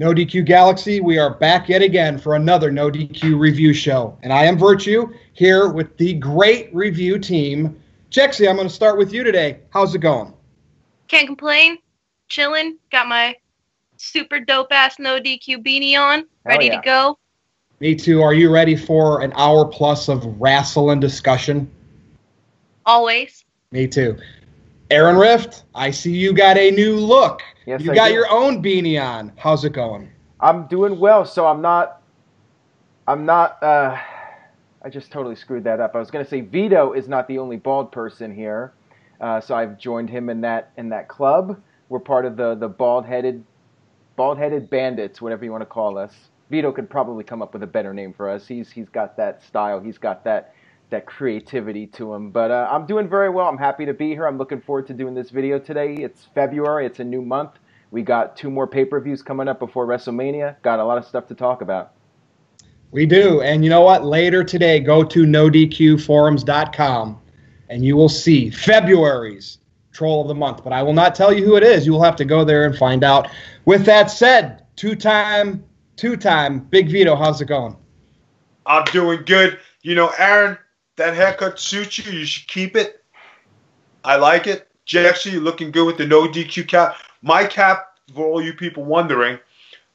NoDQ Galaxy, we are back yet again for another NoDQ review show. And I am Virtue, here with the great review team. Jexy, I'm going to start with you today. How's it going? Can't complain. Chilling. Got my super dope-ass NoDQ beanie on. Ready to go. Me too. Are you ready for an hour plus of wrestling discussion? Always. Me too. Aaron Rift, I see you got a new look. Yes, you got your own beanie on. How's it going? I'm doing well, so I'm not, I just totally screwed that up. I was going to say Vito is not the only bald person here, so I've joined him in that club. We're part of the bald-headed bandits, whatever you want to call us. Vito could probably come up with a better name for us. He's got that style. He's got that creativity to him. But I'm doing very well. I'm happy to be here. I'm looking forward to doing this video today. It's February. It's a new month. We got 2 more pay-per-views coming up before WrestleMania. Got a lot of stuff to talk about. We do. And you know what? Later today, go to NoDQforums.com and you will see February's Troll of the Month. But I will not tell you who it is. You will have to go there and find out. With that said, two-time Big Vito, how's it going? I'm doing good. You know, Aaron, that haircut suits you. You should keep it. I like it. Jexy, you're looking good with the no DQ cap. My cap, for all you people wondering,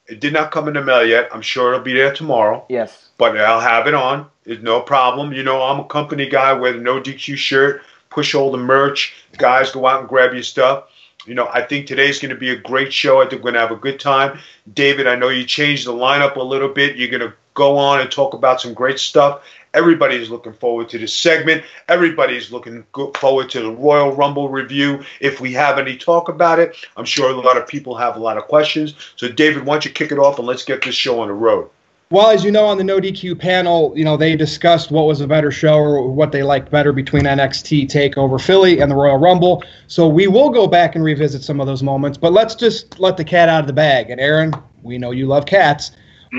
it did not come in the mail yet. I'm sure it'll be there tomorrow. Yes. But I'll have it on. It's no problem. You know, I'm a company guy. Wear the no DQ shirt. Push all the merch. Guys, go out and grab your stuff. You know, I think today's going to be a great show. I think we're going to have a good time. David, I know you changed the lineup a little bit. You're going to go on and talk about some great stuff. Everybody's looking forward to this segment. Everybody's looking forward to the Royal Rumble review. If we have any talk about it, I'm sure a lot of people have a lot of questions. So, David, why don't you kick it off and let's get this show on the road. Well, as you know, on the NoDQ panel, you know, they discussed what was a better show or what they liked better between NXT TakeOver Philly and the Royal Rumble. So we will go back and revisit some of those moments, but let's just let the cat out of the bag. And Aaron, we know you love cats.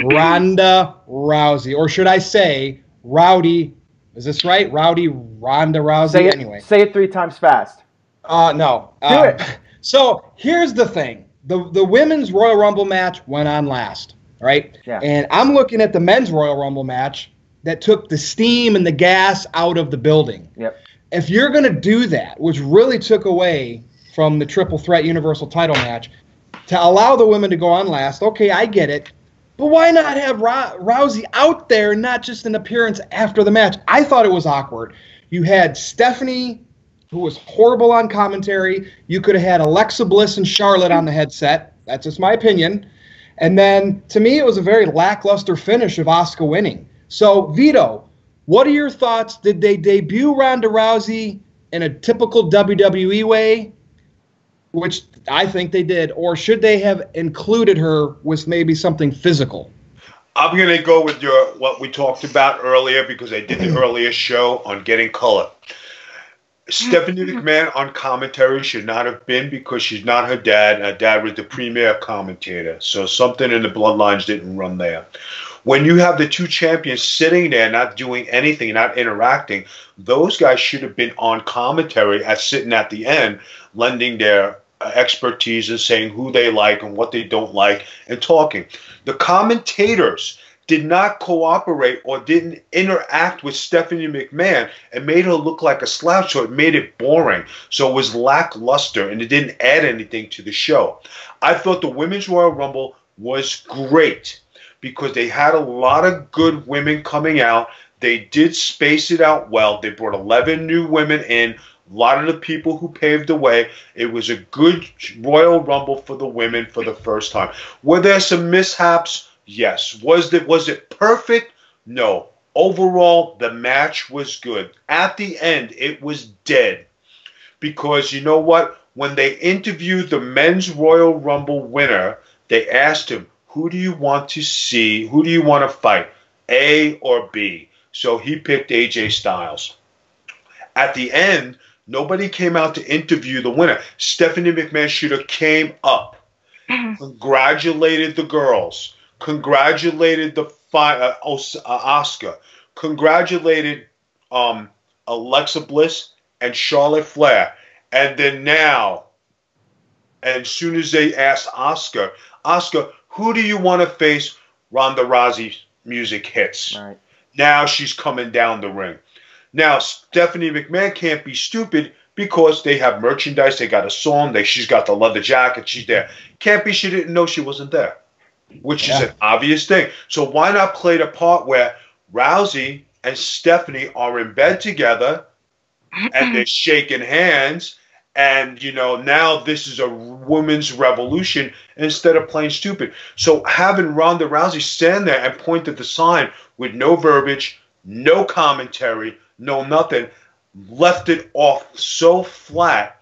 Ronda Rousey, or should I say Rowdy, is this right? Ronda Rousey? Say it 3 times fast. No. Do it. So here's the thing. The women's Royal Rumble match went on last. Right? Yeah. And I'm looking at the men's Royal Rumble match that took the steam and the gas out of the building. Yep. If you're going to do that, which really took away from the triple threat universal title match, to allow the women to go on last, okay, I get it. But why not have Rousey out there, not just an appearance after the match? I thought it was awkward. You had Stephanie, who was horrible on commentary. You could have had Alexa Bliss and Charlotte on the headset. That's just my opinion. And then, to me, it was a very lackluster finish of Asuka winning. So, Vito, what are your thoughts? Did they debut Ronda Rousey in a typical WWE way, which I think they did, or should they have included her with maybe something physical? I'm going to go with what we talked about earlier because I did the earlier show on getting color. Stephanie McMahon on commentary should not have been because she's not her dad. Her dad was the premier commentator. So something in the bloodlines didn't run there. When you have the 2 champions sitting there not doing anything, not interacting, those guys should have been on commentary sitting at the end, lending their expertise and saying who they like and what they don't like and talking. The commentators did not cooperate or didn't interact with Stephanie McMahon and made her look like a slouch, so it made it boring. So it was lackluster, and it didn't add anything to the show. I thought the Women's Royal Rumble was great because they had a lot of good women coming out. They did space it out well. They brought 11 new women in, a lot of the people who paved the way. It was a good Royal Rumble for the women for the first time. Were there some mishaps? Yes. Was it perfect? No. Overall, the match was good. At the end, it was dead. Because you know what? When they interviewed the men's Royal Rumble winner, they asked him, who do you want to see? Who do you want to fight? A or B? So he picked AJ Styles. At the end, nobody came out to interview the winner. Stephanie McMahon should have came up, congratulated the girls, congratulated the Asuka, congratulated Alexa Bliss and Charlotte Flair. And then now, as soon as they asked Asuka, Who do you want to face? Ronda Rousey's music hits. Right. Now she's coming down the ring. Now, Stephanie McMahon can't be stupid because they have merchandise. They got a song. She's got the leather jacket. She's there. Can't be she didn't know she wasn't there, which is an obvious thing. So why not play the part where Rousey and Stephanie are in bed together and they're shaking hands, and, you know, now this is a women's revolution instead of playing stupid. So having Ronda Rousey stand there and point at the sign with no verbiage, no commentary, no nothing, left it off so flat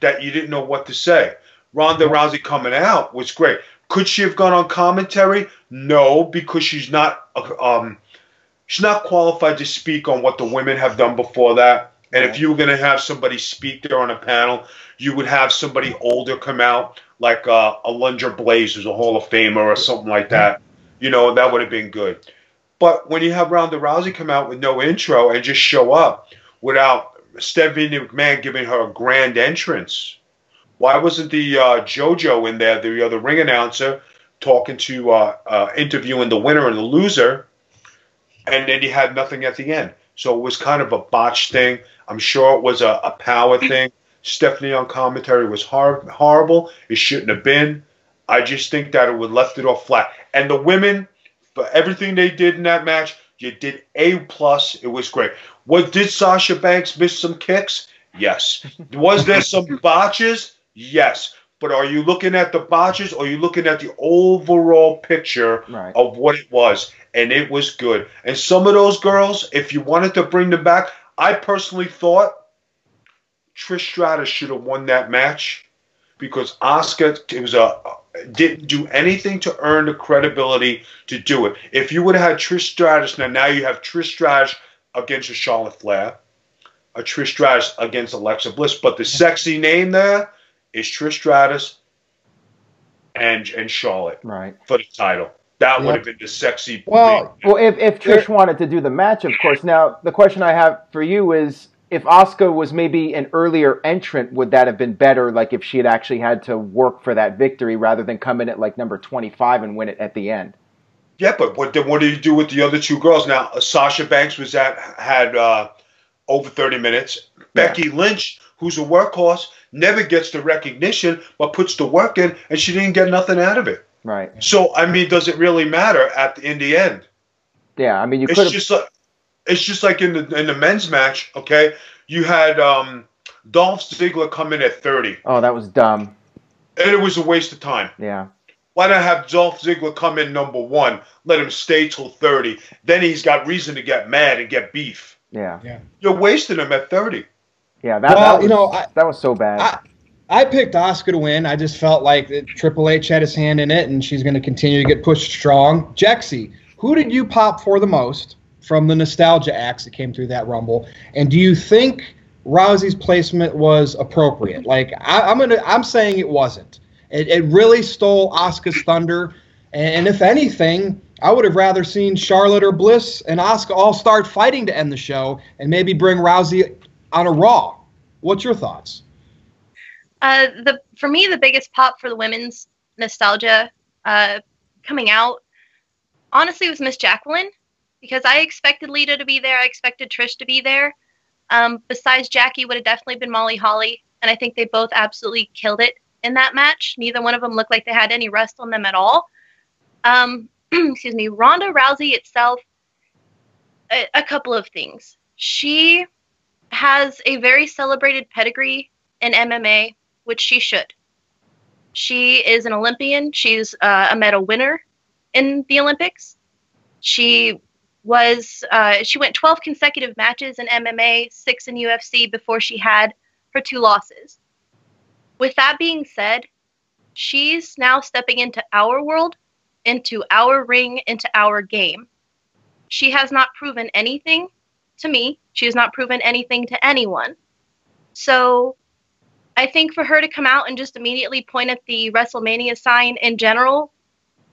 that you didn't know what to say. Ronda Rousey coming out was great. Could she have gone on commentary? No, because she's not qualified to speak on what the women have done before that. And if you were going to have somebody speak there on a panel, you would have somebody older come out, like Alundra Blaze, who's a Hall of Famer or something like that. You know, that would have been good. But when you have Ronda Rousey come out with no intro and just show up without Stephanie McMahon giving her a grand entrance, why wasn't the JoJo in there, the other ring announcer, talking to interviewing the winner and the loser, and then you had nothing at the end? So it was kind of a botched thing. I'm sure it was a power thing. Stephanie on commentary was horrible. It shouldn't have been. I just think that it would left it off flat. And the women, for everything they did in that match, you did A+. It was great. Did Sasha Banks miss some kicks? Yes. Was there some botches? Yes. But are you looking at the botches, or are you looking at the overall picture of what it was? And it was good. And some of those girls, if you wanted to bring them back, I personally thought Trish Stratus should have won that match, because Asuka didn't do anything to earn the credibility to do it. If you would have had Trish Stratus, now you have Trish Stratus against a Charlotte Flair, a Trish Stratus against Alexa Bliss, but the sexy name there is Trish Stratus and Charlotte for the title. That would have been the sexy. Well, if Trish wanted to do the match, of course. Now, the question I have for you is, if Asuka was maybe an earlier entrant, would that have been better? Like if she had actually had to work for that victory rather than come in at like number 25 and win it at the end. Yeah, but what do you do with the other two girls? Now, Sasha Banks had over 30 minutes. Becky Lynch, who's a workhorse, never gets the recognition, but puts the work in, and she didn't get nothing out of it. Right. So, I mean, does it really matter in the end? Yeah, I mean, you could. It's just like in the men's match. Okay, you had Dolph Ziggler come in at 30. Oh, that was dumb. And it was a waste of time. Yeah. Why not have Dolph Ziggler come in number 1? Let him stay till 30. Then he's got reason to get mad and get beef. Yeah. You're wasting him at 30. Yeah, that was so bad. I picked Asuka to win. I just felt like Triple H had his hand in it, and she's going to continue to get pushed strong. Jexy, who did you pop for the most from the nostalgia acts that came through that Rumble? And do you think Rousey's placement was appropriate? Like, I'm saying it wasn't. It really stole Asuka's thunder. And if anything, I would have rather seen Charlotte or Bliss and Asuka all start fighting to end the show and maybe bring Rousey on a Raw. What's your thoughts? For me, the biggest pop for the women's nostalgia coming out, honestly, was Miss Jacqueline, because I expected Lita to be there. I expected Trish to be there. Besides Jackie, would have definitely been Molly Holly, and I think they both absolutely killed it in that match. Neither one of them looked like they had any rust on them at all. Excuse me. Ronda Rousey itself, a couple of things. She has a very celebrated pedigree in MMA, which she should. She is an Olympian. She's a medal winner in the Olympics. She went 12 consecutive matches in MMA, 6 in UFC before she had her 2 losses. With that being said, she's now stepping into our world, into our ring, into our game. She has not proven anything to me. She has not proven anything to anyone. So I think for her to come out and just immediately point at the WrestleMania sign in general,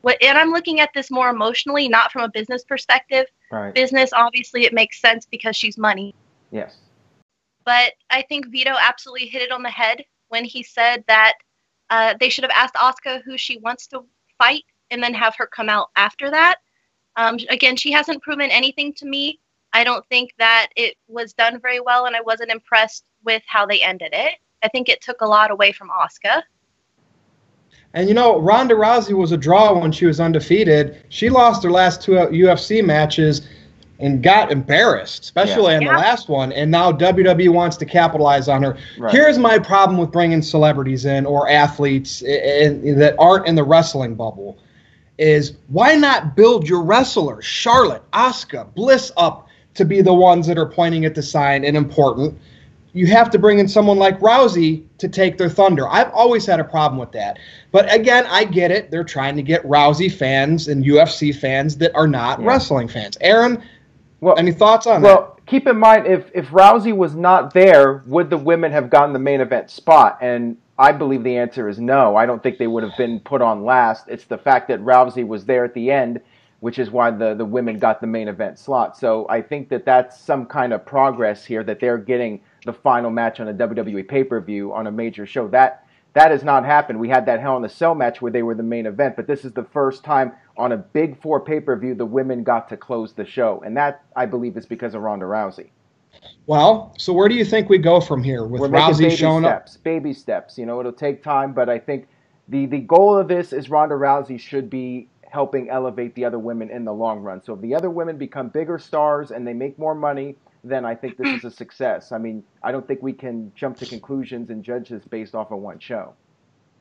and I'm looking at this more emotionally, not from a business perspective. Right. Business, obviously, it makes sense because she's money. Yes. But I think Vito absolutely hit it on the head when he said that they should have asked Asuka who she wants to fight and then have her come out after that. Again, she hasn't proven anything to me. I don't think that it was done very well, and I wasn't impressed with how they ended it. I think it took a lot away from Asuka. And, you know, Ronda Rousey was a draw when she was undefeated. She lost her last 2 UFC matches and got embarrassed, especially in the last one. And now WWE wants to capitalize on her. Right. Here's my problem with bringing celebrities in or athletes that aren't in the wrestling bubble is why not build your wrestlers, Charlotte, Asuka, Bliss up to be the ones that are pointing at the sign and important. You have to bring in someone like Rousey to take their thunder. I've always had a problem with that. But again, I get it. They're trying to get Rousey fans and UFC fans that are not wrestling fans. Aaron, any thoughts on that? Well, keep in mind, if Rousey was not there, would the women have gotten the main event spot? And I believe the answer is no. I don't think they would have been put on last. It's the fact that Rousey was there at the end, which is why the women got the main event slot. So I think that that's some kind of progress here, that they're getting the final match on a WWE pay-per-view on a major show. That has not happened. We had that Hell in a Cell match where they were the main event, but this is the first time on a Big Four pay-per-view the women got to close the show. And that, I believe, is because of Ronda Rousey. Well, so where do you think we go from here with Rousey showing up? Baby steps. You know, it'll take time, but I think the goal of this is Ronda Rousey should be helping elevate the other women in the long run. So if the other women become bigger stars and they make more money, then I think this is a success. I mean, I don't think we can jump to conclusions and judge this based off of one show.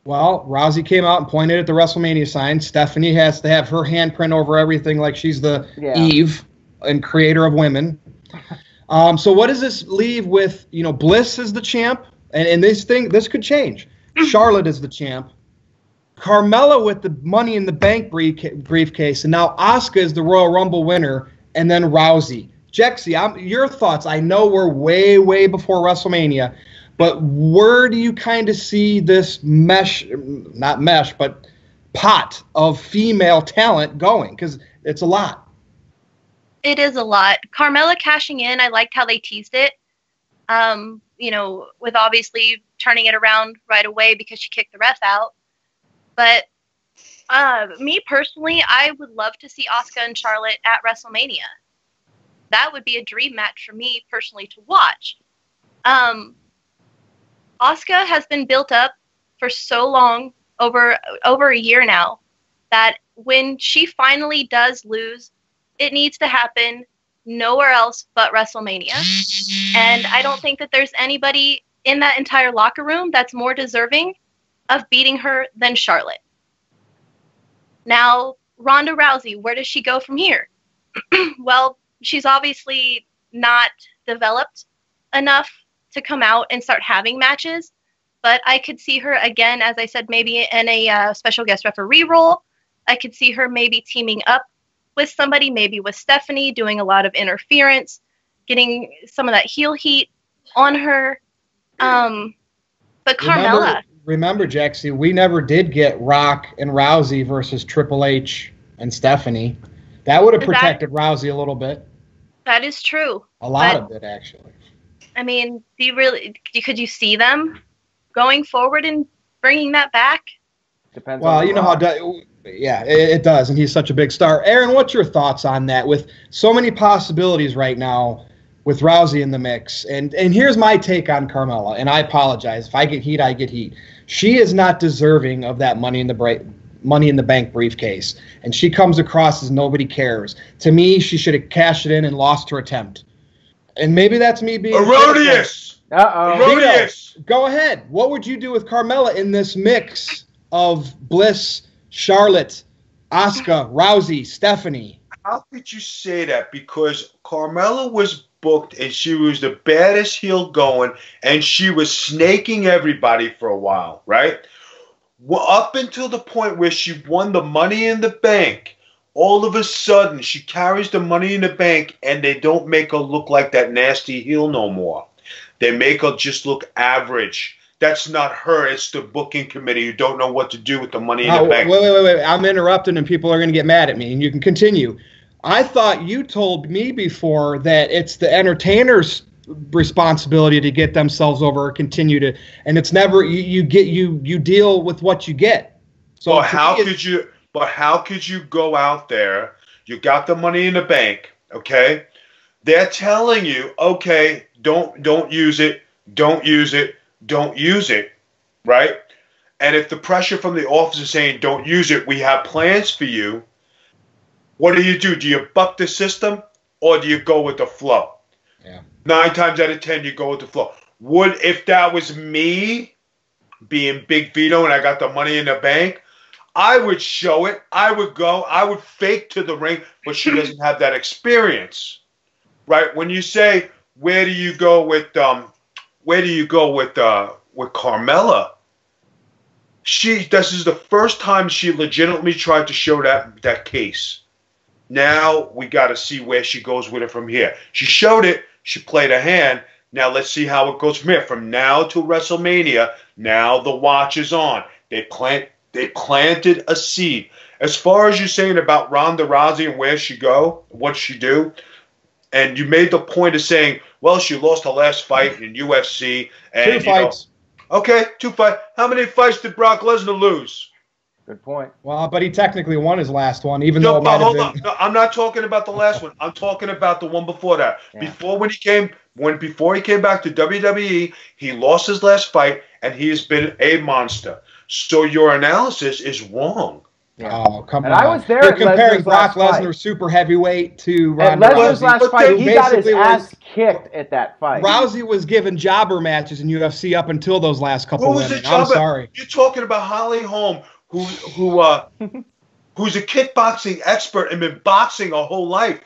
Well, Rousey came out and pointed at the WrestleMania sign. Stephanie has to have her handprint over everything like she's the Eve and creator of women. So what does this leave with, you know, Bliss is the champ, and this could change. Charlotte is the champ. Carmella with the Money in the Bank briefcase, and now Asuka is the Royal Rumble winner, and then Rousey. Jexy, your thoughts. I know we're way, way before WrestleMania, but where do you kind of see this pot of female talent going? Because it's a lot. It is a lot. Carmella cashing in, I liked how they teased it. You know, with obviously turning it around right away because she kicked the ref out. But me personally, I would love to see Asuka and Charlotte at WrestleMania. That would be a dream match for me personally to watch. Asuka has been built up for so long, over a year now, that when she finally does lose, it needs to happen nowhere else but WrestleMania. And I don't think that there's anybody in that entire locker room that's more deserving of beating her than Charlotte. Now, Ronda Rousey, where does she go from here? Well, she's obviously not developed enough to come out and start having matches, but I could see her again, as I said, maybe in a special guest referee role. I could see her maybe teaming up with somebody, maybe with Stephanie, doing a lot of interference, getting some of that heel heat on her. But Carmella. Remember, Jaxie, we never did get Rock and Rousey versus Triple H and Stephanie. That would have protected Rousey a little bit. That is true. A lot of it, actually. I mean, could you see them going forward and bringing that back? Depends. Well, you know how, it does, and he's such a big star. Aaron, what's your thoughts on that? With so many possibilities right now, with Rousey in the mix, and here's my take on Carmella, and I apologize if I get heat, I get heat. She is not deserving of that Money in the Bank briefcase, and she comes across as nobody cares. To me, she should have cashed it in and lost her attempt. And maybe that's me being erroneous. Erroneous. Go ahead. What would you do with Carmella in this mix of Bliss, Charlotte, Asuka, Rousey, Stephanie? How could you say that? Because Carmella was booked and she was the baddest heel going, and she was snaking everybody for a while, right? Well, up until the point where she won the Money in the Bank, all of a sudden she carries the Money in the Bank and they don't make her look like that nasty heel no more. They make her just look average. That's not her. It's the booking committee who don't know what to do with the Money in the Bank. Wait. I'm interrupting and people are going to get mad at me, and you can continue. I thought you told me before that it's the entertainer's responsibility to get themselves over or continue to, and it's never you deal with what you get. So how could you But how could you go out there? You got the money in the bank, okay? They're telling you, okay, don't use it, don't use it, don't use it, right? And if the pressure from the office is saying don't use it, we have plans for you, what do? Do you buck the system or do you go with the flow? Yeah. 9 times out of 10, you go with the flow. If that was me being Big Vito and I got the money in the bank, I would show it. I would go. I would fake to the ring, but she doesn't have that experience, right? When you say where do you go with Carmella? This is the first time she legitimately tried to show that case. Now we got to see where she goes with it from here. She showed it. She played a hand. Now let's see how it goes from here. From now to WrestleMania, now the watch is on. They planted a seed. As far as you're saying about Ronda Rousey and where she go, what she do, and you made the point of saying, well, she lost her last fight in UFC. And, 2 fights. Okay, 2 fights. How many fights did Brock Lesnar lose? Good point. Well, but he technically won his last one, even No, though it might hold have on. been. No, I'm not talking about the last one. I'm talking about the one before that. Yeah. Before he came back to WWE, he lost his last fight, and he has been a monster. So your analysis is wrong. Yeah. Oh, come And on. I was there You're at comparing Lesnar's Brock last fight. Lesnar super heavyweight to At Ronda Lesnar's Rousey. last fight, he got his basically ass kicked at that fight. Rousey was given jobber matches in UFC up until those last couple Who was women. the I'm jobber? sorry. You're talking about Holly Holm, who's a kickboxing expert and been boxing her whole life.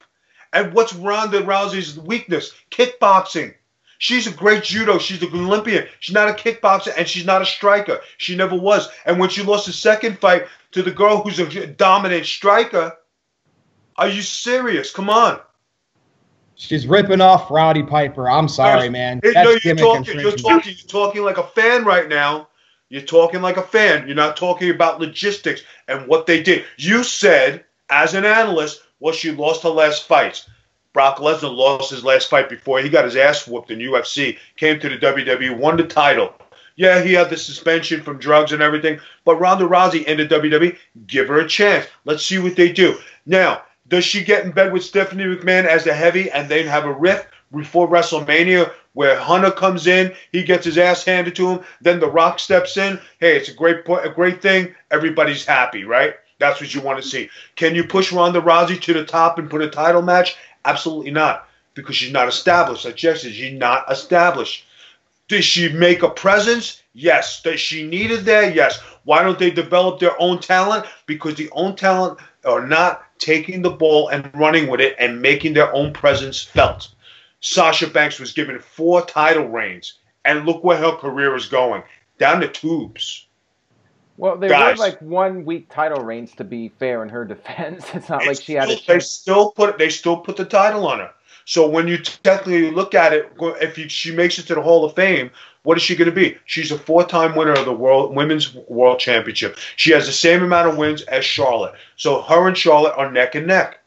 And what's Ronda Rousey's weakness? Kickboxing. She's a great judo. She's an Olympian. She's not a kickboxer, and she's not a striker. She never was. And when she lost the second fight to the girl who's a dominant striker, are you serious? Come on. She's ripping off Rowdy Piper. I'm sorry, man. That's You're gimmick talking infringement. like a fan right now. You're talking like a fan. You're not talking about logistics and what they did. You said, as an analyst, well, she lost her last fights. Brock Lesnar lost his last fight before he got his ass whooped in UFC, came to the WWE, won the title. Yeah, he had the suspension from drugs and everything, but Ronda Rousey in the WWE, give her a chance. Let's see what they do. Now, does she get in bed with Stephanie McMahon as the heavy and then have a rift before WrestleMania where Hunter comes in, he gets his ass handed to him, then The Rock steps in? Hey, it's a great thing. Everybody's happy, right? That's what you want to see. Can you push Ronda Rousey to the top and put a title match? Absolutely not, because she's not established. Like Jeff said, she's not established. Did she make a presence? Yes. Does she need it there? Yes. Why don't they develop their own talent? Because the own talent are not taking the ball and running with it and making their own presence felt. Sasha Banks was given 4 title reigns, and look where her career is going. Down the tubes. Well, they were like 1 week title reigns, to be fair in her defense. It's not like she had a chance. They still put the title on her. So when you technically look at it, if she makes it to the Hall of Fame, what is she going to be? She's a 4-time winner of the Women's World Championship. She has the same amount of wins as Charlotte. So her and Charlotte are neck and neck.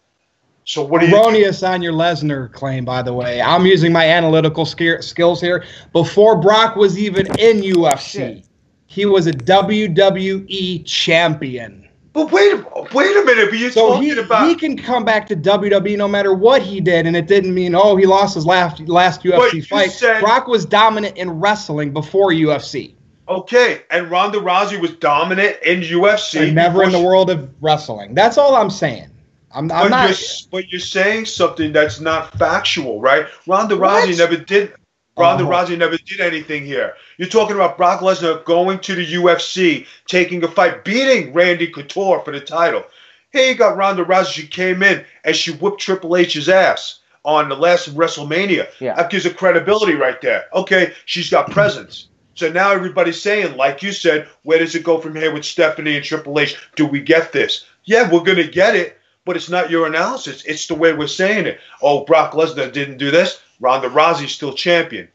So what Erroneous on your Lesnar claim, by the way. I'm using my analytical skills here. Before Brock was even in UFC, he was a WWE champion. But wait a minute. But you're talking about he can come back to WWE no matter what he did, and it didn't mean he lost his last UFC fight. Brock was dominant in wrestling before UFC. Okay, and Ronda Rousey was dominant in UFC, and never in the world of wrestling. That's all I'm saying. But you're saying something that's not factual, right? Ronda Rousey never did. Rousey never did anything here. You're talking about Brock Lesnar going to the UFC, taking a fight, beating Randy Couture for the title. Here you got Ronda Rousey. She came in and she whooped Triple H's ass on the last WrestleMania. Yeah. That gives her credibility right there. Okay, she's got presence. So now everybody's saying, like you said, where does it go from here with Stephanie and Triple H? Do we get this? Yeah, we're going to get it, but it's not your analysis. It's the way we're saying it. Oh, Brock Lesnar didn't do this. Ronda Rousey's still champion.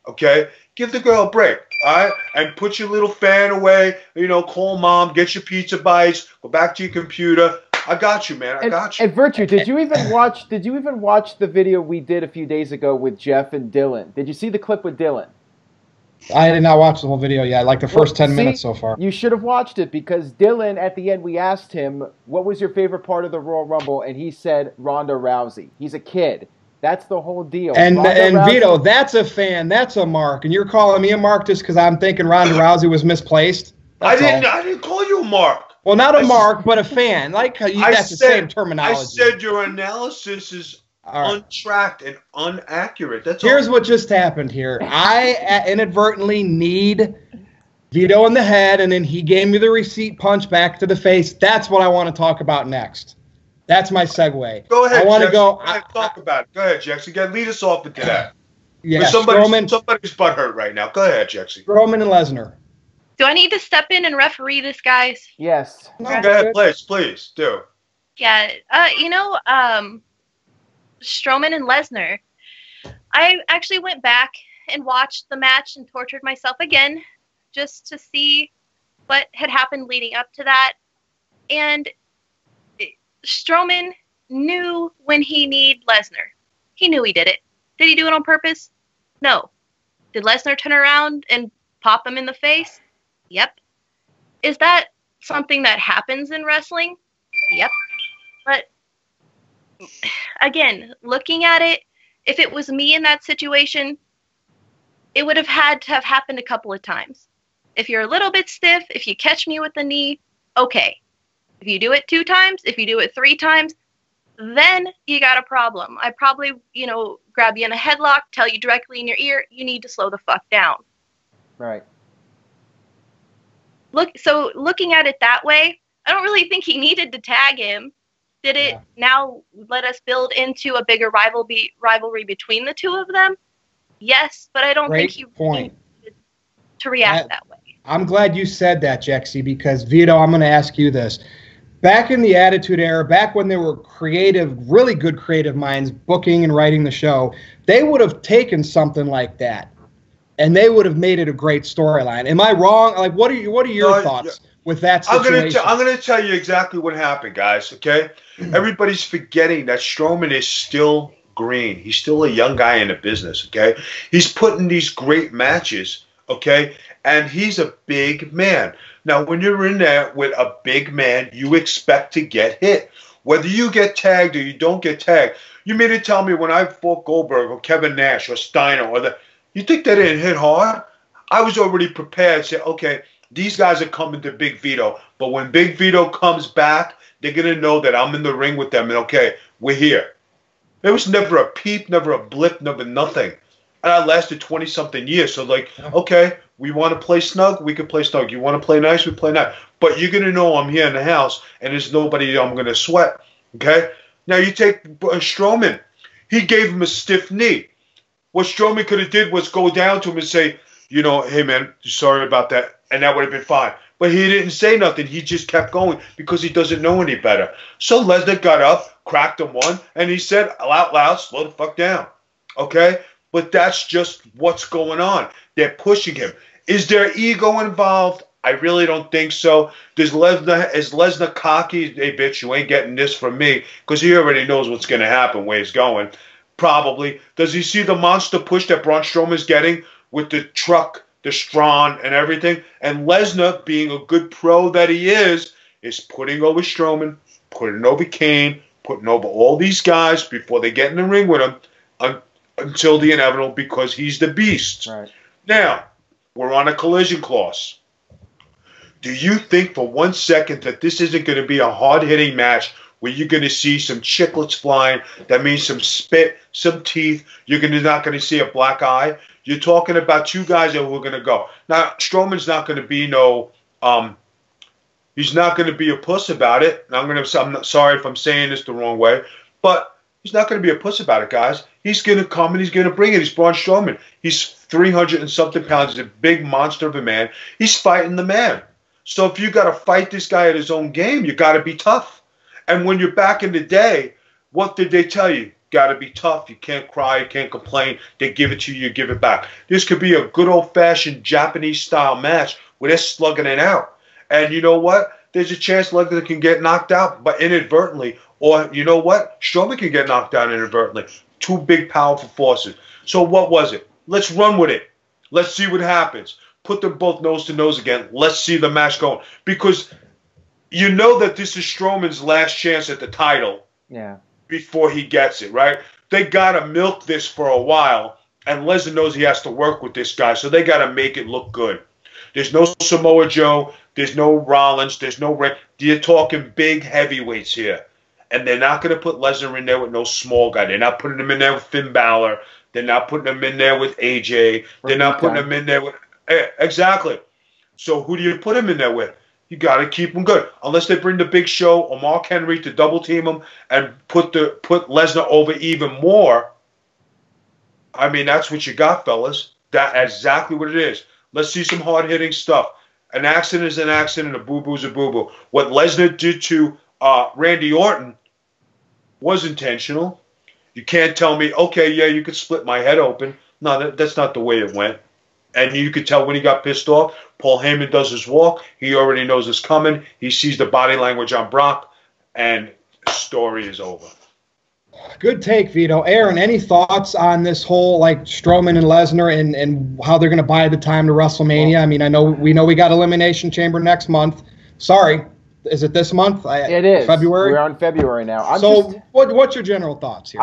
Okay? Give the girl a break. All right? And put your little fan away. Call mom. Get your pizza bites. Go back to your computer. I got you, man. I got you. And Virtue, did you even watch the video we did a few days ago with Jeff and Dylan? Did you see the clip with Dylan? I did not watch the whole video yet. Like the first 10 minutes so far. You should have watched it because Dylan, at the end, we asked him, what was your favorite part of the Royal Rumble? And he said Ronda Rousey. He's a kid. That's the whole deal. And Vito, that's a fan. That's a mark. And you're calling me a mark just because I'm thinking Ronda Rousey was misplaced? I didn't call you a mark. Well, not a mark, but a fan. Like that's the same terminology. I said your analysis is untracked and inaccurate. Here's what just happened here. I inadvertently kneed Vito in the head, and then he gave me the receipt punch back to the face. That's what I want to talk about next. That's my segue. Go ahead. I want to go. Talk about it. Go ahead, Jexy. Lead us off into that. Yeah, somebody's butt hurt right now. Go ahead, Jexy. Strowman and Lesnar. Do I need to step in and referee this, guys? Yes. No, go ahead, please do. Yeah. Strowman and Lesnar. I actually went back and watched the match and tortured myself again just to see what had happened leading up to that. And Strowman knew when he needed Lesnar. He knew he did it. Did he do it on purpose? No. Did Lesnar turn around and pop him in the face? Yep. Is that something that happens in wrestling? Yep. But again, looking at it, if it was me in that situation, it would have had to have happened a couple of times. If you're a little bit stiff, if you catch me with the knee, okay. If you do it 2 times, if you do it 3 times, then you got a problem. I probably, grab you in a headlock, tell you directly in your ear, you need to slow the fuck down. Right. Looking at it that way, I don't really think he needed to tag him. Did it now let us build into a bigger rivalry between the two of them? Yes, but I don't think you needed to react that way. I'm glad you said that, Jexy, because Vito, I'm going to ask you this. Back in the Attitude Era, back when there were really good creative minds booking and writing the show, they would have taken something like that, and they would have made it a great storyline. Am I wrong? Like, what are your thoughts with that situation? I'm going to tell you exactly what happened, guys, okay? Everybody's forgetting that Strowman is still green. He's still a young guy in the business, okay? He's putting these great matches, okay? And he's a big man. Now, when you're in there with a big man, you expect to get hit. Whether you get tagged or you don't get tagged. You mean to tell me when I fought Goldberg or Kevin Nash or Steiner you think they didn't hit hard? I was already prepared to say, okay, these guys are coming to Big Vito. But when Big Vito comes back, they're going to know that I'm in the ring with them. And, okay, we're here. There was never a peep, never a blip, never nothing. And I lasted 20-something years. So, okay, we want to play snug, we can play snug. You want to play nice, we play nice. But you're going to know I'm here in the house, and there's nobody I'm going to sweat. Okay? Now, you take Strowman. He gave him a stiff knee. What Strowman could have did was go down to him and say, hey, man, sorry about that. And that would have been fine. But he didn't say nothing. He just kept going because he doesn't know any better. So Lesnar got up, cracked him one, and he said out loud, slow the fuck down. Okay? But that's just what's going on. They're pushing him. Is there ego involved? I really don't think so. Is Lesnar cocky? Hey, bitch, you ain't getting this from me, because he already knows what's going to happen, where he's going. Probably. Does he see the monster push that Braun Strowman's getting with the truck, the Strawn, and everything? And Lesnar, being a good pro that he is putting over Strowman, putting over Kane, putting over all these guys before they get in the ring with him until the inevitable, because he's the beast. Right. Now, we're on a collision clause. Do you think for 1 second that this isn't going to be a hard-hitting match where you're going to see some chiclets flying? That means some spit, some teeth. You're not going to see a black eye. You're talking about 2 guys that are going to go. Now, Strowman's not going to be he's not going to be a puss about it. And I'm not sorry if I'm saying this the wrong way, but he's not going to be a puss about it, guys. He's going to come and he's going to bring it. He's Braun Strowman. He's 300 and something pounds. He's a big monster of a man. He's fighting the man. So if you got to fight this guy at his own game, you got to be tough. And when you're back in the day, what did they tell you? Got to be tough. You can't cry. You can't complain. They give it to you. You give it back. This could be a good old-fashioned Japanese-style match where they're slugging it out. And you know what? There's a chance Lesnar can get knocked out, but inadvertently. Or you know what? Strowman can get knocked out inadvertently. 2 big, powerful forces. So what was it? Let's run with it. Let's see what happens. Put them both nose to nose again. Let's see the match going. Because you know that this is Strowman's last chance at the title. Yeah. Before he gets it, right? They got to milk this for a while, and Lesnar knows he has to work with this guy, so they got to make it look good. There's no Samoa Joe. There's no Rollins. There's no Ray. You're talking big heavyweights here. And they're not going to put Lesnar in there with no small guy. They're not putting him in there with Finn Balor. They're not putting him in there with AJ. They're not putting him in there with... Exactly. So who do you put him in there with? You got to keep him good. Unless they bring the Big Show or Mark Henry to double team him and put Lesnar over even more. I mean, that's what you got, fellas. That's exactly what it is. Let's see some hard-hitting stuff. An accident is an accident, a boo-boo is a boo-boo. What Lesnar did to Randy Orton was intentional. You can't tell me, okay, yeah, you could split my head open. No, that's not the way it went. And you could tell when he got pissed off. Paul Heyman does his walk. He already knows it's coming. He sees the body language on Brock, and the story is over. Good take, Vito. Aaron, any thoughts on this whole like Strowman and Lesnar and how they're going to buy the time to WrestleMania? I mean, we know we got Elimination Chamber next month. Sorry, is it this month? It is February. We're on February now. What's your general thoughts here?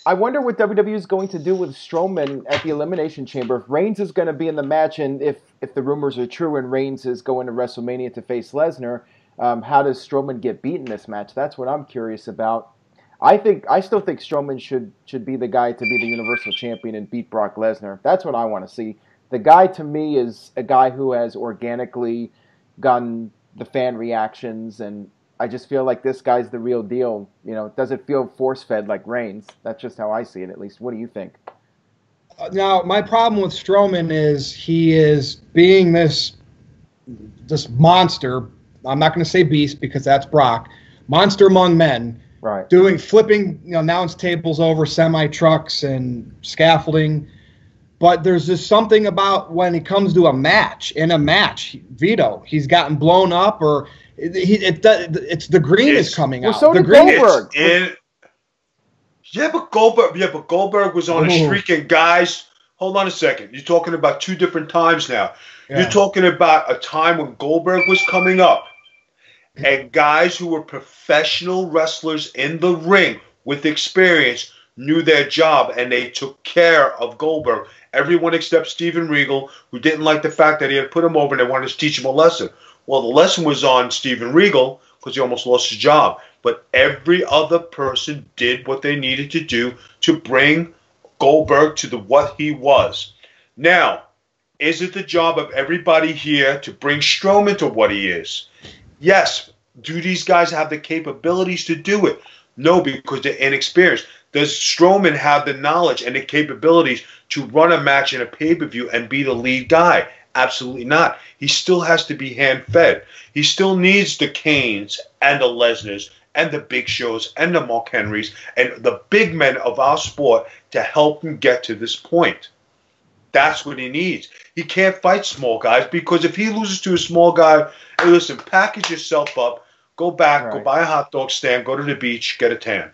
I wonder what WWE is going to do with Strowman at the Elimination Chamber. If Reigns is going to be in the match, and if the rumors are true and Reigns is going to WrestleMania to face Lesnar, how does Strowman get beat in this match? That's what I'm curious about. I still think Strowman should be the guy to be the Universal Champion and beat Brock Lesnar. That's what I want to see. The guy, to me, is a guy who has organically gotten the fan reactions, and I just feel like this guy's the real deal. You know, it doesn't feel force-fed like Reigns. That's just how I see it, at least. What do you think? Now, my problem with Strowman is he is being this monster. I'm not going to say beast because that's Brock. Monster among men. Right. Flipping, announce tables over semi-trucks and scaffolding. But there's just something about when it comes to a match, Vito, he's gotten blown up or it's the green is coming out. So the did green Goldberg. But Goldberg was on a streak, and guys, hold on a second. You're talking about two different times now. Yeah. You're talking about a time when Goldberg was coming up, and guys who were professional wrestlers in the ring with experience knew their job, and they took care of Goldberg. Everyone except Steven Regal, who didn't like the fact that he had put him over and they wanted to teach him a lesson. Well, the lesson was on Steven Regal because he almost lost his job. But every other person did what they needed to do to bring Goldberg to what he was. Now, is it the job of everybody here to bring Strowman to what he is? Yes. Do these guys have the capabilities to do it? No, because they're inexperienced. Does Strowman have the knowledge and the capabilities to run a match in a pay-per-view and be the lead guy? Absolutely not. He still has to be hand-fed. He still needs the Kanes and the Lesnars and the Big Shows and the Mark Henrys and the big men of our sport to help him get to this point. That's what he needs. He can't fight small guys because if he loses to a small guy, hey, listen, package yourself up, go back, go buy a hot dog stand, go to the beach, get a tan.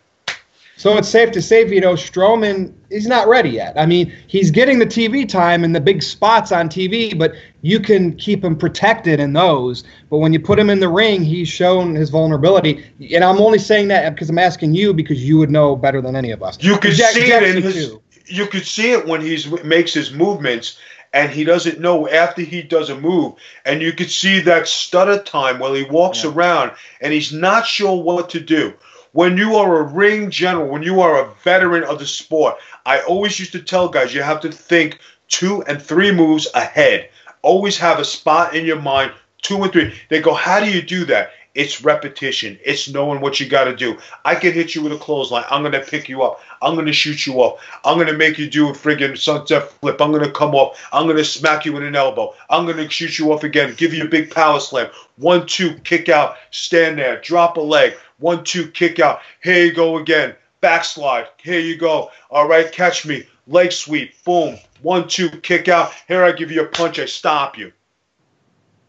So it's safe to say, Vito, Strowman is not ready yet. I mean, he's getting the TV time and the big spots on TV, but you can keep him protected in those. But when you put him in the ring, he's shown his vulnerability. And I'm only saying that because I'm asking you because you would know better than any of us. You could see it in his. You could see it when he makes his movements, and he doesn't know after he does a move, and you could see that stutter time while he walks around, and he's not sure what to do. When you are a ring general, when you are a veteran of the sport, I always used to tell guys you have to think 2 and 3 moves ahead. Always have a spot in your mind, 2 and 3. They go, how do you do that? It's repetition. It's knowing what you got to do. I can hit you with a clothesline. I'm going to pick you up. I'm going to shoot you off. I'm going to make you do a friggin' sunset flip. I'm going to come off. I'm going to smack you with an elbow. I'm going to shoot you off again. Give you a big power slam. 1, 2, kick out. Stand there. Drop a leg. 1, 2, kick out. Here you go again. Backslide. Here you go. All right, catch me. Leg sweep. Boom. 1, 2, kick out. Here I give you a punch. I stop you.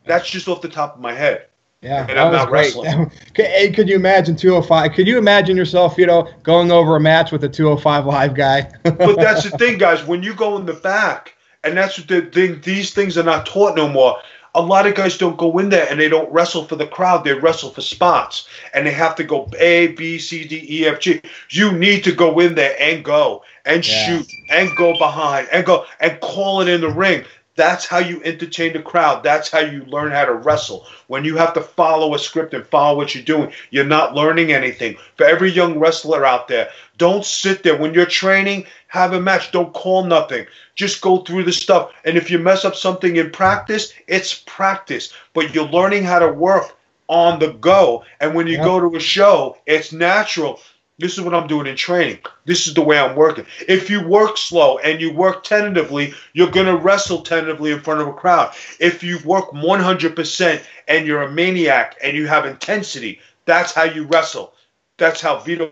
That's just off the top of my head. Yeah, and I'm not great. wrestling. Could you imagine 205? Could you imagine yourself, going over a match with a 205 Live guy? But that's the thing, guys. When you go in the back And that's what the thing. These things are not taught no more. A lot of guys don't go in there and they don't wrestle for the crowd. They wrestle for spots. And they have to go A, B, C, D, E, F, G. You need to go in there and go and shoot and go behind and go and call it in the ring. That's how you entertain the crowd. That's how you learn how to wrestle. When you have to follow a script and follow what you're doing, you're not learning anything. For every young wrestler out there, don't sit there. When you're training, have a match. Don't call nothing. Just go through the stuff. And if you mess up something in practice, it's practice. But you're learning how to work on the go. And when you go to a show, it's natural. This is what I'm doing in training. This is the way I'm working. If you work slow and you work tentatively, you're going to wrestle tentatively in front of a crowd. If you work 100% and you're a maniac and you have intensity, that's how you wrestle. That's how Vito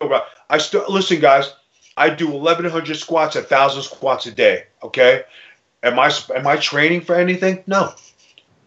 wrestles. Listen, guys, I do 1,100 squats, 1,000 squats a day, okay? Am I training for anything? No.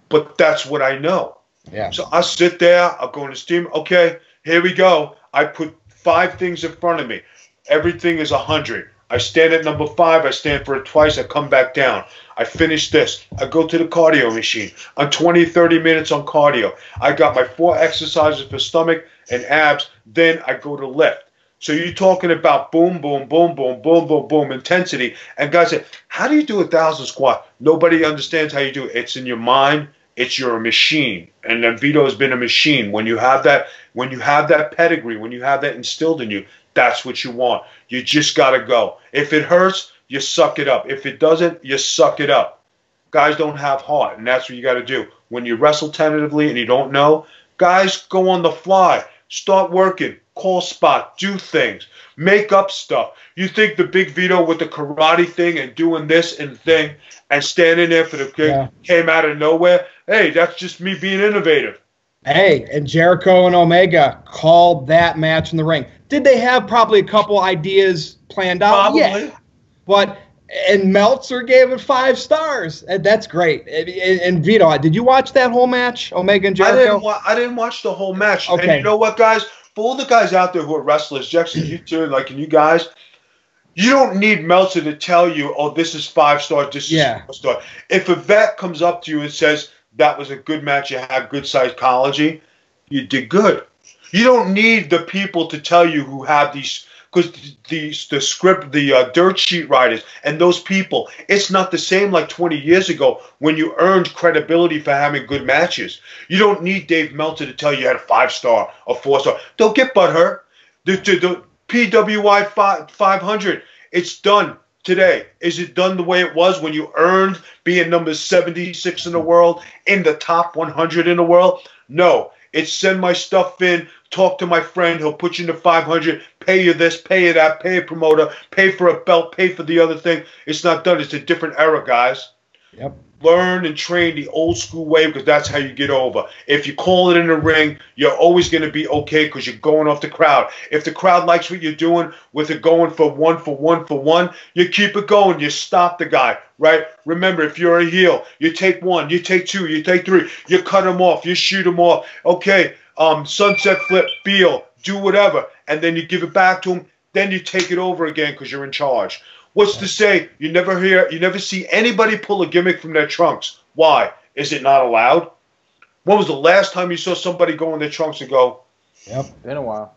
But that's what I know. Yeah. So I'll sit there. I'll go in the steam. Okay, here we go. I put 5 things in front of me. Everything is 100. I stand at number 5. I stand for it twice. I come back down. I finish this. I go to the cardio machine. I'm 20, 30 minutes on cardio. I got my 4 exercises for stomach and abs. Then I go to lift. So you're talking about boom, boom, boom, boom, boom, boom, boom, intensity. And guys say, how do you do 1,000 squat? Nobody understands how you do it. It's in your mind. You're a machine. And then Vito has been a machine. When you have that pedigree, when you have that instilled in you, that's what you want. You just got to go. If it hurts, you suck it up. If it doesn't, you suck it up. Guys don't have heart, and that's what you got to do. When you wrestle tentatively and you don't know, guys, go on the fly. Start working. Call spot. Do things. Make up stuff. You think the big Vito with the karate thing and doing this and thing and standing there for the kid came out of nowhere? Hey, that's just me being innovative. Hey, and Jericho and Omega called that match in the ring. Did they have probably a couple ideas planned out? Probably. Yeah. And Meltzer gave it 5 stars. That's great. And Vito, did you watch that whole match, Omega and Jericho? I didn't watch the whole match. Okay. And you know what, guys? For all the guys out there who are wrestlers, Jackson, you too, like you guys, you don't need Meltzer to tell you, oh, this is 5 star, this is 4 star. If a vet comes up to you and says, that was a good match, you had good psychology, you did good. You don't need the people to tell you who have these, because the dirt sheet writers and those people, it's not the same like 20 years ago when you earned credibility for having good matches. You don't need Dave Meltzer to tell you had a 5 star or 4 star. Don't get butthurt. The PWI 500, it's done today. Is it done the way it was when you earned being number 76 in the world, in the top 100 in the world? No. It's send my stuff in, talk to my friend, he'll put you in the 500, pay you this, pay you that, pay a promoter, pay for a belt, pay for the other thing. It's not done. It's a different era, guys. Yep. Learn and train the old school way because that's how you get over. If you call it in the ring, you're always going to be okay because you're going off the crowd. If the crowd likes what you're doing with it going for one, you keep it going. You stop the guy, right? Remember, if you're a heel, you take 1, you take 2, you take 3, you cut him off, you shoot him off. Okay, sunset flip, feel, do whatever, and then you give it back to him. Then you take it over again because you're in charge. What's to say you never see anybody pull a gimmick from their trunks? Why? Is it not allowed? When was the last time you saw somebody go in their trunks and go? Yep, been a while.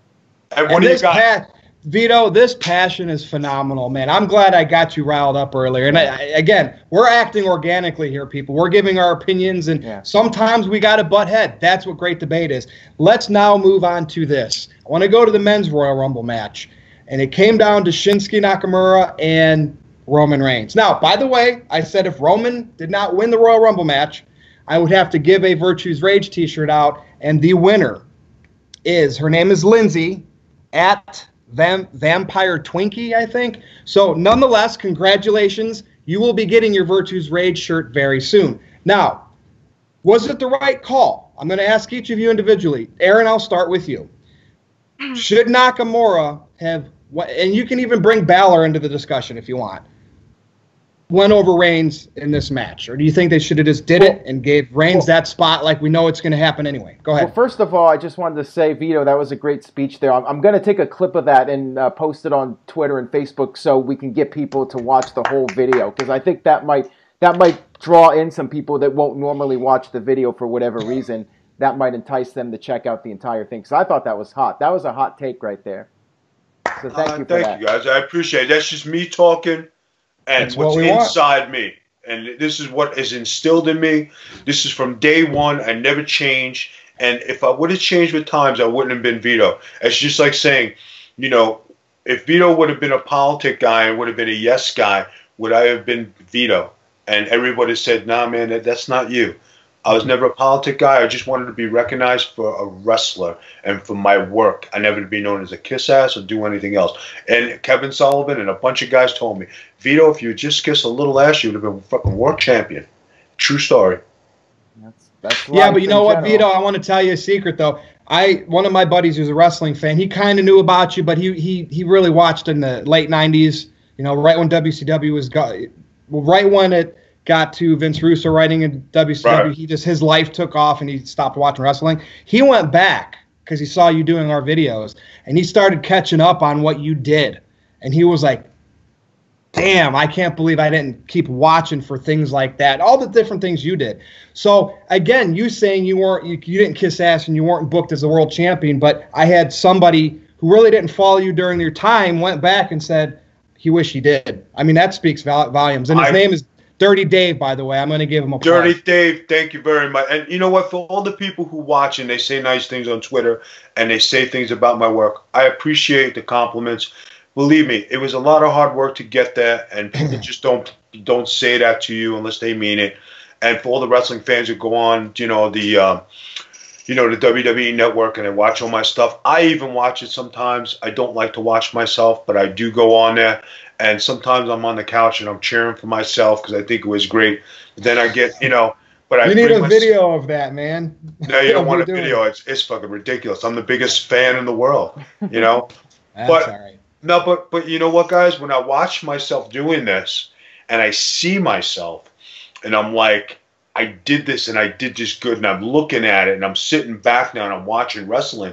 And what do you got? Vito, this passion is phenomenal, man. I'm glad I got you riled up earlier. And again, we're acting organically here, people. We're giving our opinions, and sometimes we got to butt head. That's what great debate is. Let's now move on to this. I want to go to the men's Royal Rumble match. And it came down to Shinsuke Nakamura and Roman Reigns. Now, by the way, I said if Roman did not win the Royal Rumble match, I would have to give a Virtue's Rage t-shirt out. And the winner is, her name is Lindsay, at Vampire Twinkie, I think. So, nonetheless, congratulations. You will be getting your Virtue's Rage shirt very soon. Now, was it the right call? I'm going to ask each of you individually. Aaron, I'll start with you. Should Nakamura have, and you can even bring Balor into the discussion if you want, went over Reigns in this match? Or do you think they should have just did it and gave Reigns that spot like we know it's going to happen anyway? Go ahead. Well, first of all, I just wanted to say, Vito, that was a great speech there. I'm going to take a clip of that and post it on Twitter and Facebook so we can get people to watch the whole video, because I think that might that might draw in some people that won't normally watch the video for whatever reason. That might entice them to check out the entire thing. Because I thought that was hot. That was a hot take right there. So thank you for that. Thank you, guys. I appreciate it. That's just me talking and what's inside me. And this is what is instilled in me. This is from day one. I never changed. And if I would have changed with times, I wouldn't have been Vito. It's just like saying, you know, if Vito would have been a politic guy and would have been a yes guy, would I have been Vito? And everybody said, nah, man, that's not you. I was never a politic guy. I just wanted to be recognized for a wrestler and for my work. I never to be known as a kiss ass or do anything else. And Kevin Sullivan and a bunch of guys told me, Vito, if you just kiss a little ass, you would have been a fucking world champion. True story. That's yeah, but you know what, Vito? I want to tell you a secret, though. One of my buddies who's a wrestling fan, he kind of knew about you, but he really watched in the late 90s, you know, right when WCW was right when it got to Vince Russo writing in WCW, right. His life took off and he stopped watching wrestling. He went back because he saw you doing our videos and he started catching up on what you did. And he was like, damn, I can't believe I didn't keep watching for things like that. All the different things you did. So again, you saying you didn't kiss ass and you weren't booked as a world champion, but I had somebody who really didn't follow you during your time went back and said he wished he did. I mean, that speaks volumes. And his name is Dirty Dave, by the way. I'm going to give him a Dirty Dave, thank you very much. And you know what? For all the people who watch and they say nice things on Twitter and they say things about my work, I appreciate the compliments. Believe me, it was a lot of hard work to get there, and people just don't say that to you unless they mean it. And for all the wrestling fans who go on, the WWE Network and they watch all my stuff, I even watch it sometimes. I don't like to watch myself, but I do go on there. And sometimes I'm on the couch and I'm cheering for myself because I think it was great. But then I get, but I need a video of that, man. No, you don't want a video. It's fucking ridiculous. I'm the biggest fan in the world, That's all right. No, but you know what, guys? When I watch myself doing this and I see myself and I'm like, I did this and I did this good and I'm looking at it and I'm sitting back now and I'm watching wrestling,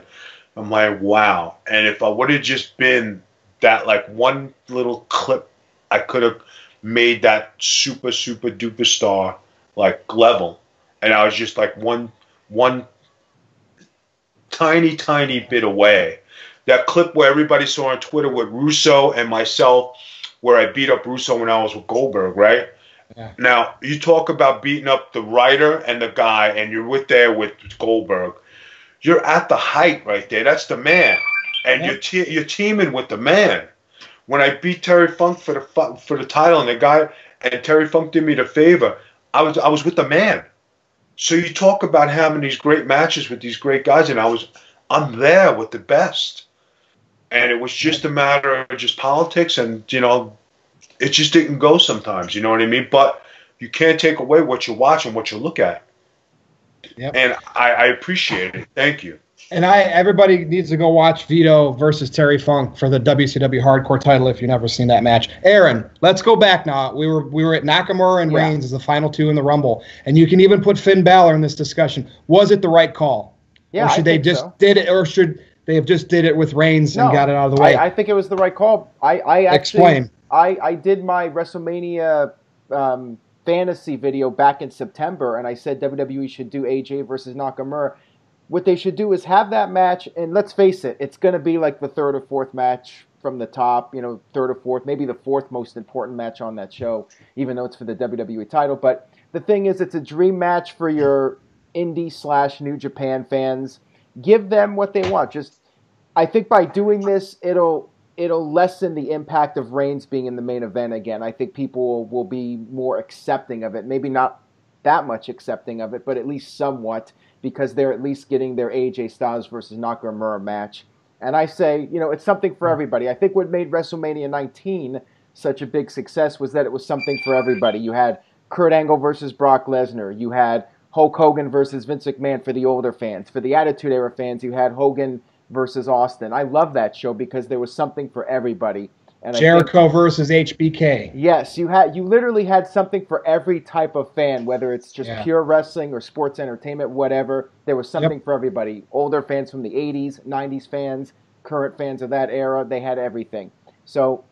I'm like, wow. And if I would have just been that like one little clip, I could have made that super, super duper star like level. And I was just like one tiny, tiny bit away. That clip where everybody saw on Twitter with Russo and myself, where I beat up Russo when I was with Goldberg, right? Yeah. Now, you talk about beating up the writer and the guy, and you're there with Goldberg. You're at the height right there. That's the man. And you're teaming with the man. When I beat Terry Funk for the title, and Terry Funk did me the favor, I was with the man. So you talk about having these great matches with these great guys, and I'm there with the best. And it was just a matter of just politics, and it just didn't go sometimes. You know what I mean? But you can't take away what you watch and what you look at. Yep. And I appreciate it. Thank you. And everybody needs to go watch Vito versus Terry Funk for the WCW Hardcore title if you've never seen that match. Aaron, let's go back now. We were at Nakamura and Reigns as the final two in the Rumble, and you can even put Finn Balor in this discussion. Was it the right call? Yeah, or should they just did it, or should they have just did it with Reigns and got it out of the way? I think it was the right call. I Explain. I did my WrestleMania fantasy video back in September, and I said WWE should do AJ versus Nakamura. What they should do is have that match, and let's face it, it's going to be like the third or fourth match from the top, third or fourth, maybe the fourth most important match on that show, even though it's for the WWE title. But the thing is, it's a dream match for your indie/New Japan fans. Give them what they want. I think by doing this, it'll lessen the impact of Reigns being in the main event again. I think people will be more accepting of it. Maybe not that much accepting of it, but at least somewhat, because they're at least getting their AJ Styles versus Nakamura match. And I say, it's something for everybody. I think what made WrestleMania 19 such a big success was that it was something for everybody. You had Kurt Angle versus Brock Lesnar. You had Hulk Hogan versus Vince McMahon for the older fans. For the Attitude Era fans, you had Hogan versus Austin. I love that show because there was something for everybody. And Jericho versus HBK. Yes, you literally had something for every type of fan, whether it's just pure wrestling or sports entertainment, whatever. There was something for everybody. Older fans from the 80s, 90s fans, current fans of that era, they had everything. So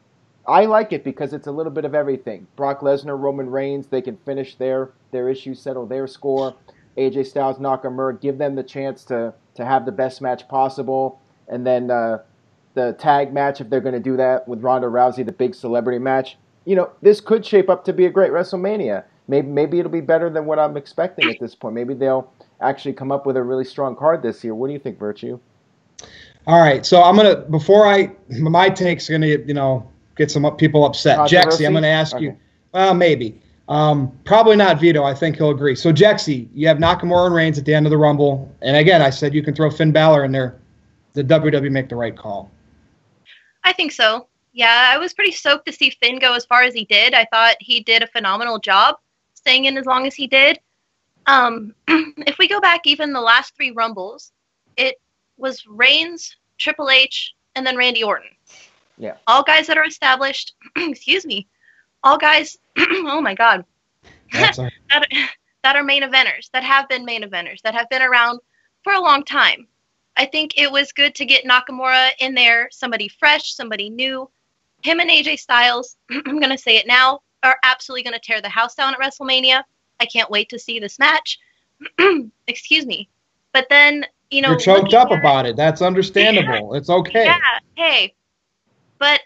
I like it because it's a little bit of everything. Brock Lesnar, Roman Reigns, they can finish their issues, settle their score. AJ Styles, Nakamura, give them the chance to have the best match possible. And then the tag match, if they're going to do that with Ronda Rousey, the big celebrity match. You know, this could shape up to be a great WrestleMania. Maybe it'll be better than what I'm expecting at this point. Maybe they'll actually come up with a really strong card this year. What do you think, Virtue? All right, so I'm going to, my take's going to, get some people upset. Jexy, I'm going to ask you. Well, maybe. Probably not Vito. I think he'll agree. So, Jexy, you have Nakamura and Reigns at the end of the Rumble. And again, I said you can throw Finn Balor in there. Did WWE make the right call? I think so. Yeah, I was pretty stoked to see Finn go as far as he did. I thought he did a phenomenal job staying in as long as he did. If we go back even the last 3 Rumbles, it was Reigns, Triple H, and then Randy Orton. Yeah. All guys that are established. Excuse me. All guys. Oh my God. that are main eventers. That have been main eventers. That have been around for a long time. I think it was good to get Nakamura in there. Somebody fresh. Somebody new. Him and AJ Styles. I'm gonna say it now. Are absolutely gonna tear the house down at WrestleMania. I can't wait to see this match. Excuse me. But then you're choked up about it. That's understandable. Yeah, it's okay. Yeah. Hey. But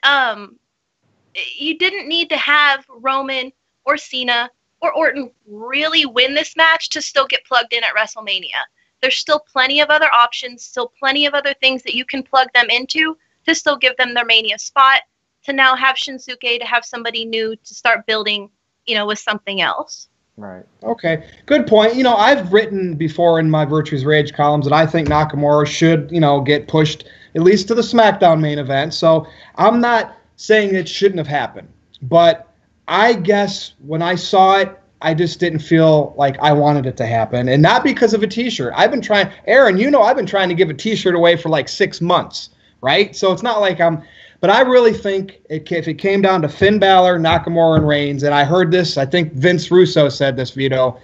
you didn't need to have Roman or Cena or Orton really win this match to still get plugged in at WrestleMania. There's still plenty of other options, still plenty of other things that you can plug them into to still give them their Mania spot, to now have Shinsuke, to have somebody new to start building, with something else. Right. Okay. Good point. I've written before in my Virtue's Rage columns that I think Nakamura should, get pushed at least to the SmackDown main event. So I'm not saying it shouldn't have happened. But I guess when I saw it, I just didn't feel like I wanted it to happen. And not because of a T-shirt. I've been trying, Aaron, I've been trying to give a T-shirt away for like 6 months, right? So it's not like but I really think if it came down to Finn Balor, Nakamura, and Reigns, and I heard this, I think Vince Russo said this, Vito,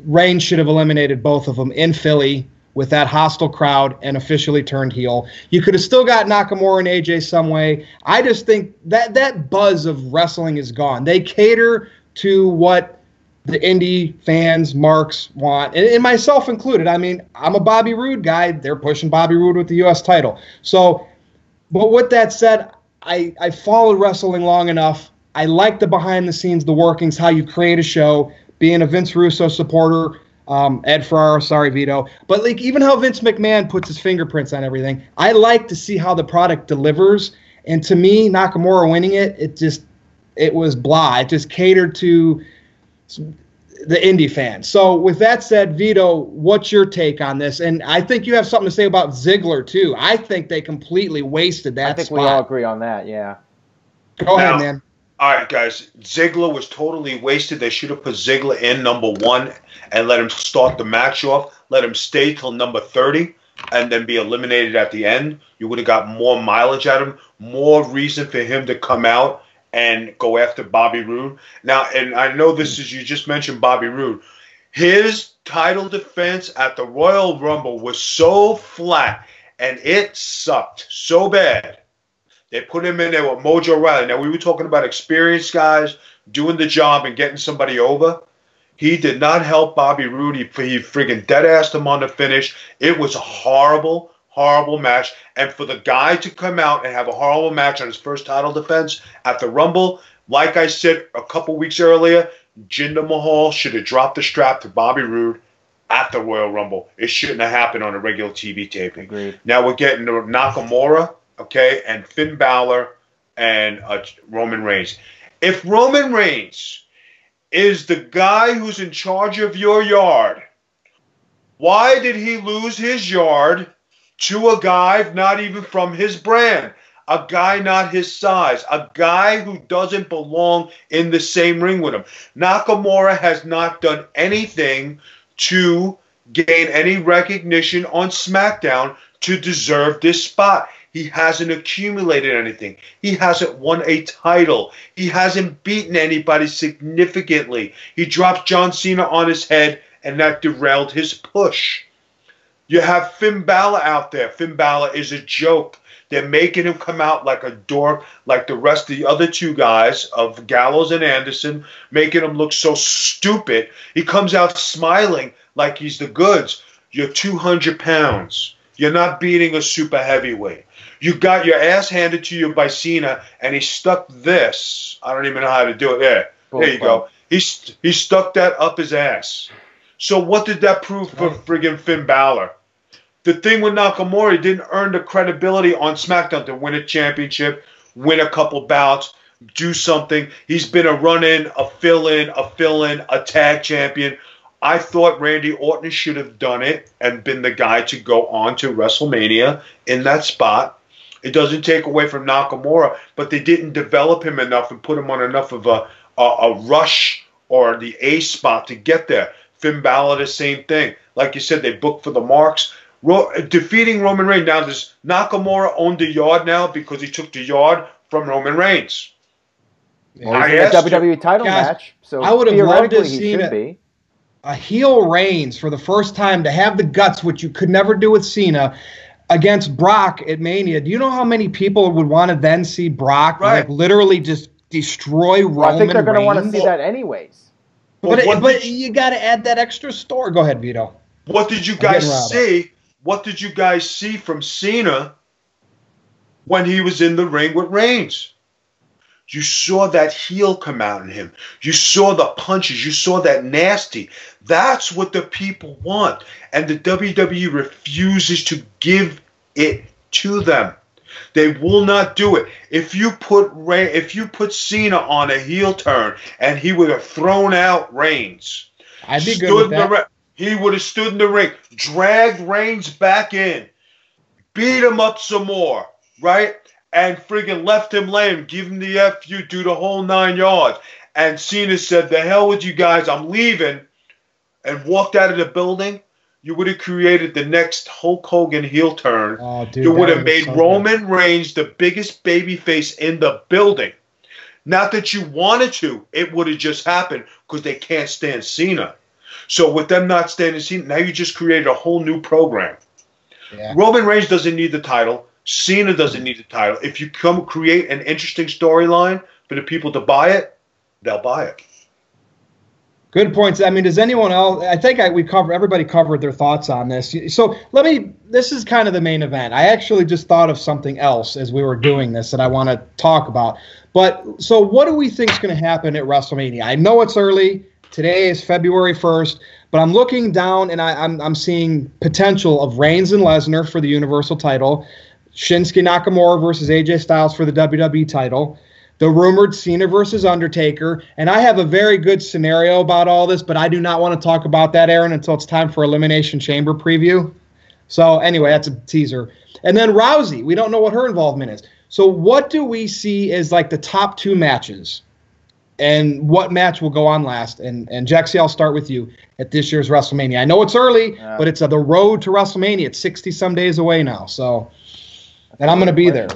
Reigns should have eliminated both of them in Philly with that hostile crowd and officially turned heel. You could have still got Nakamura and AJ some way. I just think that buzz of wrestling is gone. They cater to what the indie fans, marks want, and myself included. I mean, I'm a Bobby Roode guy. They're pushing Bobby Roode with the U.S. title. So, but with that said, I followed wrestling long enough. I like the behind the scenes, the workings, how you create a show, being a Vince Russo supporter, Ed Ferraro, sorry, Vito. But like even how Vince McMahon puts his fingerprints on everything, I like to see how the product delivers. And to me, Nakamura winning it was blah. It just catered to the indie fans. So with that said, Vito, what's your take on this? And I think you have something to say about Ziggler too. I think they completely wasted that spot. I think we all agree on that, yeah. Go ahead, man. All right, guys. Ziggler was totally wasted. They should have put Ziggler in number 1 and let him start the match off. Let him stay till number 30 and then be eliminated at the end. You would have got more mileage out of him, more reason for him to come out and go after Bobby Roode. Now, and I know this is, you just mentioned Bobby Roode. His title defense at the Royal Rumble was so flat and it sucked so bad. They put him in there with Mojo Rawley. Now, we were talking about experienced guys doing the job and getting somebody over. He did not help Bobby Roode. He friggin' dead-assed him on the finish. It was a horrible, horrible match. And for the guy to come out and have a horrible match on his first title defense at the Rumble, like I said a couple weeks earlier, Jinder Mahal should have dropped the strap to Bobby Roode at the Royal Rumble. It shouldn't have happened on a regular TV taping. Agreed. Now we're getting to Nakamura, okay, and Finn Balor and Roman Reigns. If Roman Reigns is the guy who's in charge of your yard, why did he lose his yard to a guy not even from his brand, a guy not his size, a guy who doesn't belong in the same ring with him? Nakamura has not done anything to gain any recognition on SmackDown to deserve this spot. He hasn't accumulated anything. He hasn't won a title. He hasn't beaten anybody significantly. He dropped John Cena on his head, and that derailed his push. You have Finn Balor out there. Finn Balor is a joke. They're making him come out like a dork, like the rest of the other two guys of Gallows and Anderson, making him look so stupid. He comes out smiling like he's the goods. You're 200 pounds. You're not beating a super heavyweight. You got your ass handed to you by Cena, and he stuck this. I don't even know how to do it. There you go. He stuck that up his ass. So what did that prove for friggin' Finn Balor? The thing with Nakamura, he didn't earn the credibility on SmackDown to win a championship, win a couple bouts, do something. He's been a run-in, a fill-in, a tag champion. I thought Randy Orton should have done it and been the guy to go on to WrestleMania in that spot. It doesn't take away from Nakamura, but they didn't develop him enough and put him on enough of a rush or the A spot to get there. Finn Balor, the same thing. Like you said, they booked for the marks. Defeating Roman Reigns. Now, does Nakamura own the yard now because he took the yard from Roman Reigns? Well, he's in a WWE title match, so I would have loved to see a heel Reigns for the first time, to have the guts, which you could never do with Cena, against Brock at Mania. Do you know how many people would want to then see Brock like literally just destroy Roman Reigns? I think they're going to want to see that anyways. But you got to add that extra story. Go ahead, Vito. What did you guys see? What did you guys see from Cena when he was in the ring with Reigns? You saw that heel come out in him. You saw the punches. You saw that nasty. That's what the people want. And the WWE refuses to give it to them. They will not do it. If you put Cena on a heel turn and he would have thrown out Reigns, I'd be good with that. He would have stood in the ring, dragged Reigns back in, beat him up some more, right? And friggin' left him lame, give him the FU, do the whole 9 yards. And Cena said, the hell with you guys, I'm leaving, and walked out of the building. You would have created the next Hulk Hogan heel turn. Oh, dude, you would have made Roman Reigns the biggest babyface in the building. Not that you wanted to. It would have just happened because they can't stand Cena. So with them not standing Cena, now you just created a whole new program. Yeah. Roman Reigns doesn't need the title. Cena doesn't need the title. If you create an interesting storyline for the people to buy it, they'll buy it. Good points. I mean, does anyone else? I think everybody covered their thoughts on this. So this is kind of the main event. I actually just thought of something else as we were doing this that I want to talk about. But so what do we think is going to happen at WrestleMania? I know it's early. Today is February 1st, but I'm looking down and I'm seeing potential of Reigns and Lesnar for the Universal title, Shinsuke Nakamura versus AJ Styles for the WWE title, the rumored Cena versus Undertaker, and I have a very good scenario about all this, but I do not want to talk about that, Aaron, until it's time for Elimination Chamber preview. So anyway, that's a teaser. And then Rousey, we don't know what her involvement is. So what do we see as like the top 2 matches? And what match will go on last? And Jexy, I'll start with you at this year's WrestleMania. I know it's early, but it's the road to WrestleMania. It's 60-some days away now. So, and I'm going to be there.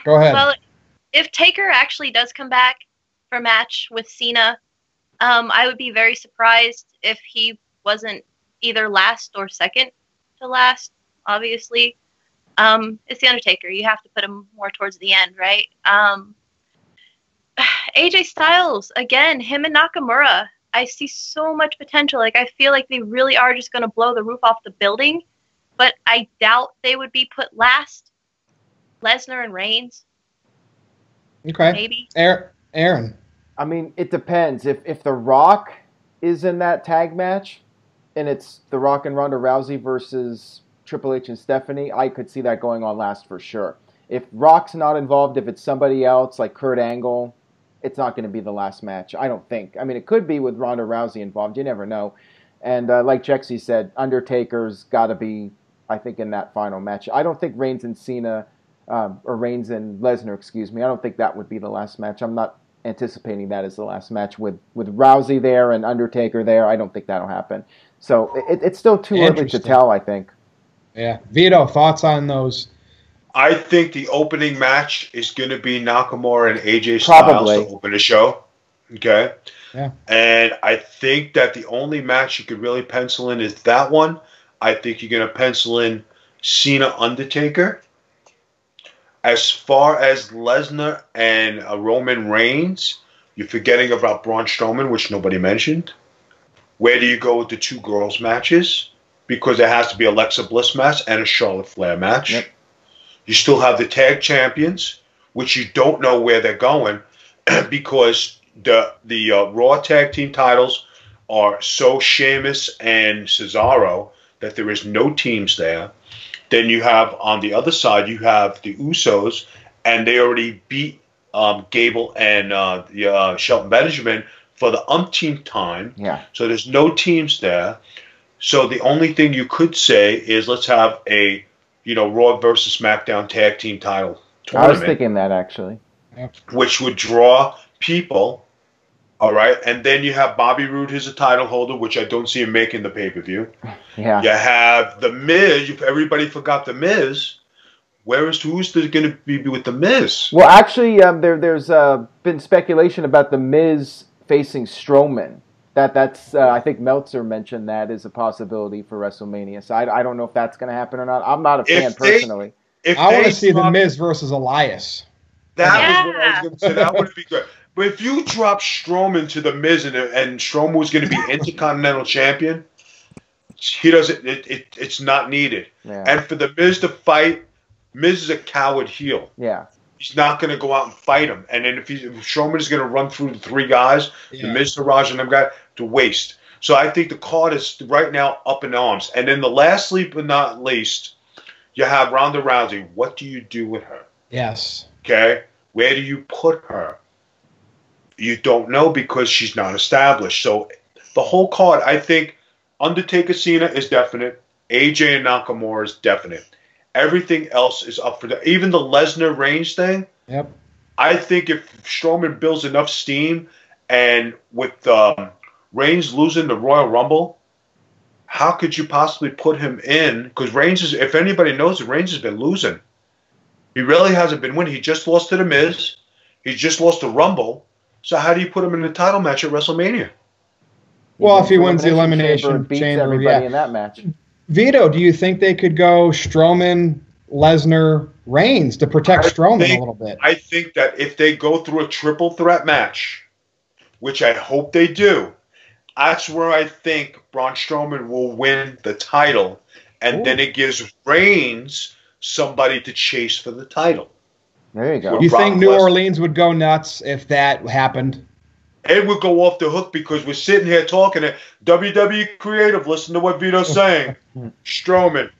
Go ahead. Well, if Taker actually does come back for a match with Cena, I would be very surprised if he wasn't either last or second to last, obviously. It's The Undertaker. You have to put him more towards the end, right? AJ Styles, again, him and Nakamura, I see so much potential. Like, I feel like they really are just going to blow the roof off the building, but I doubt they would be put last. Lesnar and Reigns. Okay. Maybe. Aaron. I mean, it depends. If The Rock is in that tag match, and it's The Rock and Ronda Rousey versus Triple H and Stephanie, I could see that going on last for sure. If Rock's not involved, if it's somebody else like Kurt Angle, it's not going to be the last match, I don't think. I mean, it could be with Ronda Rousey involved. You never know. And like Jexy said, Undertaker's got to be, I think, in that final match. I don't think Reigns and Cena, or Reigns and Lesnar, excuse me, I don't think that would be the last match. I'm not anticipating that as the last match with Rousey there and Undertaker there. I don't think that'll happen. So it's still too early to tell, I think. Yeah. Vito, thoughts on those? I think the opening match is going to be Nakamura and AJ Styles to open the show. Okay? Yeah. And I think that the only match you could really pencil in is that one. I think you're going to pencil in Cena Undertaker. As far as Lesnar and Roman Reigns, you're forgetting about Braun Strowman, which nobody mentioned. Where do you go with the 2 girls matches? Because there has to be Alexa Bliss match and a Charlotte Flair match. Yep. You still have the tag champions, which you don't know where they're going because the Raw tag team titles are so Sheamus and Cesaro that there is no teams there. Then you have on the other side, you have the Usos, and they already beat Gable and Shelton Benjamin for the umpteenth time. Yeah. So there's no teams there. So the only thing you could say is let's have a Raw versus SmackDown tag team title tournament. I was thinking that actually, which would draw people. All right, and then you have Bobby Roode, who's a title holder, which I don't see him making the pay-per-view. Yeah. You have The Miz. Everybody forgot The Miz. Who's going to be with The Miz? Well, actually, there's been speculation about The Miz facing Strowman. That's I think Meltzer mentioned that as a possibility for WrestleMania. So I don't know if that's going to happen or not. I'm not a fan personally. I want to see The Miz versus Elias. That was what I was going to say. That would be good. But if you drop Strowman to The Miz and Strowman was going to be Intercontinental Champion, he doesn't. It's not needed. Yeah. And for The Miz to fight, Miz is a coward heel. Yeah. He's not going to go out and fight him. And then if Strowman is going to run through the 3 guys, The Miz, Taraj, and them guys, to waste. So I think the card is right now up in arms. And then the lastly but not least, you have Ronda Rousey. What do you do with her? Yes. Okay? Where do you put her? You don't know because she's not established. So the whole card, I think Undertaker Cena is definite. AJ and Nakamura is definite. Everything else is up for that. Even the Lesnar Reigns thing. Yep. I think if Strowman builds enough steam and with Reigns losing the Royal Rumble, how could you possibly put him in? Because Reigns is, if anybody knows it, Reigns has been losing. He really hasn't been winning. He just lost to The Miz. He just lost the Rumble. So how do you put him in the title match at WrestleMania? Well, if he wins the Elimination beats Chamber, everybody in that match. Vito, do you think they could go Strowman, Lesnar, Reigns to protect Strowman a little bit? I think that if they go through a triple threat match, which I hope they do, that's where I think Braun Strowman will win the title, and then it gives Reigns somebody to chase for the title. There you go. You think New Orleans would go nuts if that happened? It would go off the hook because we're sitting here talking at WWE Creative. Listen to what Vito's saying. Strowman,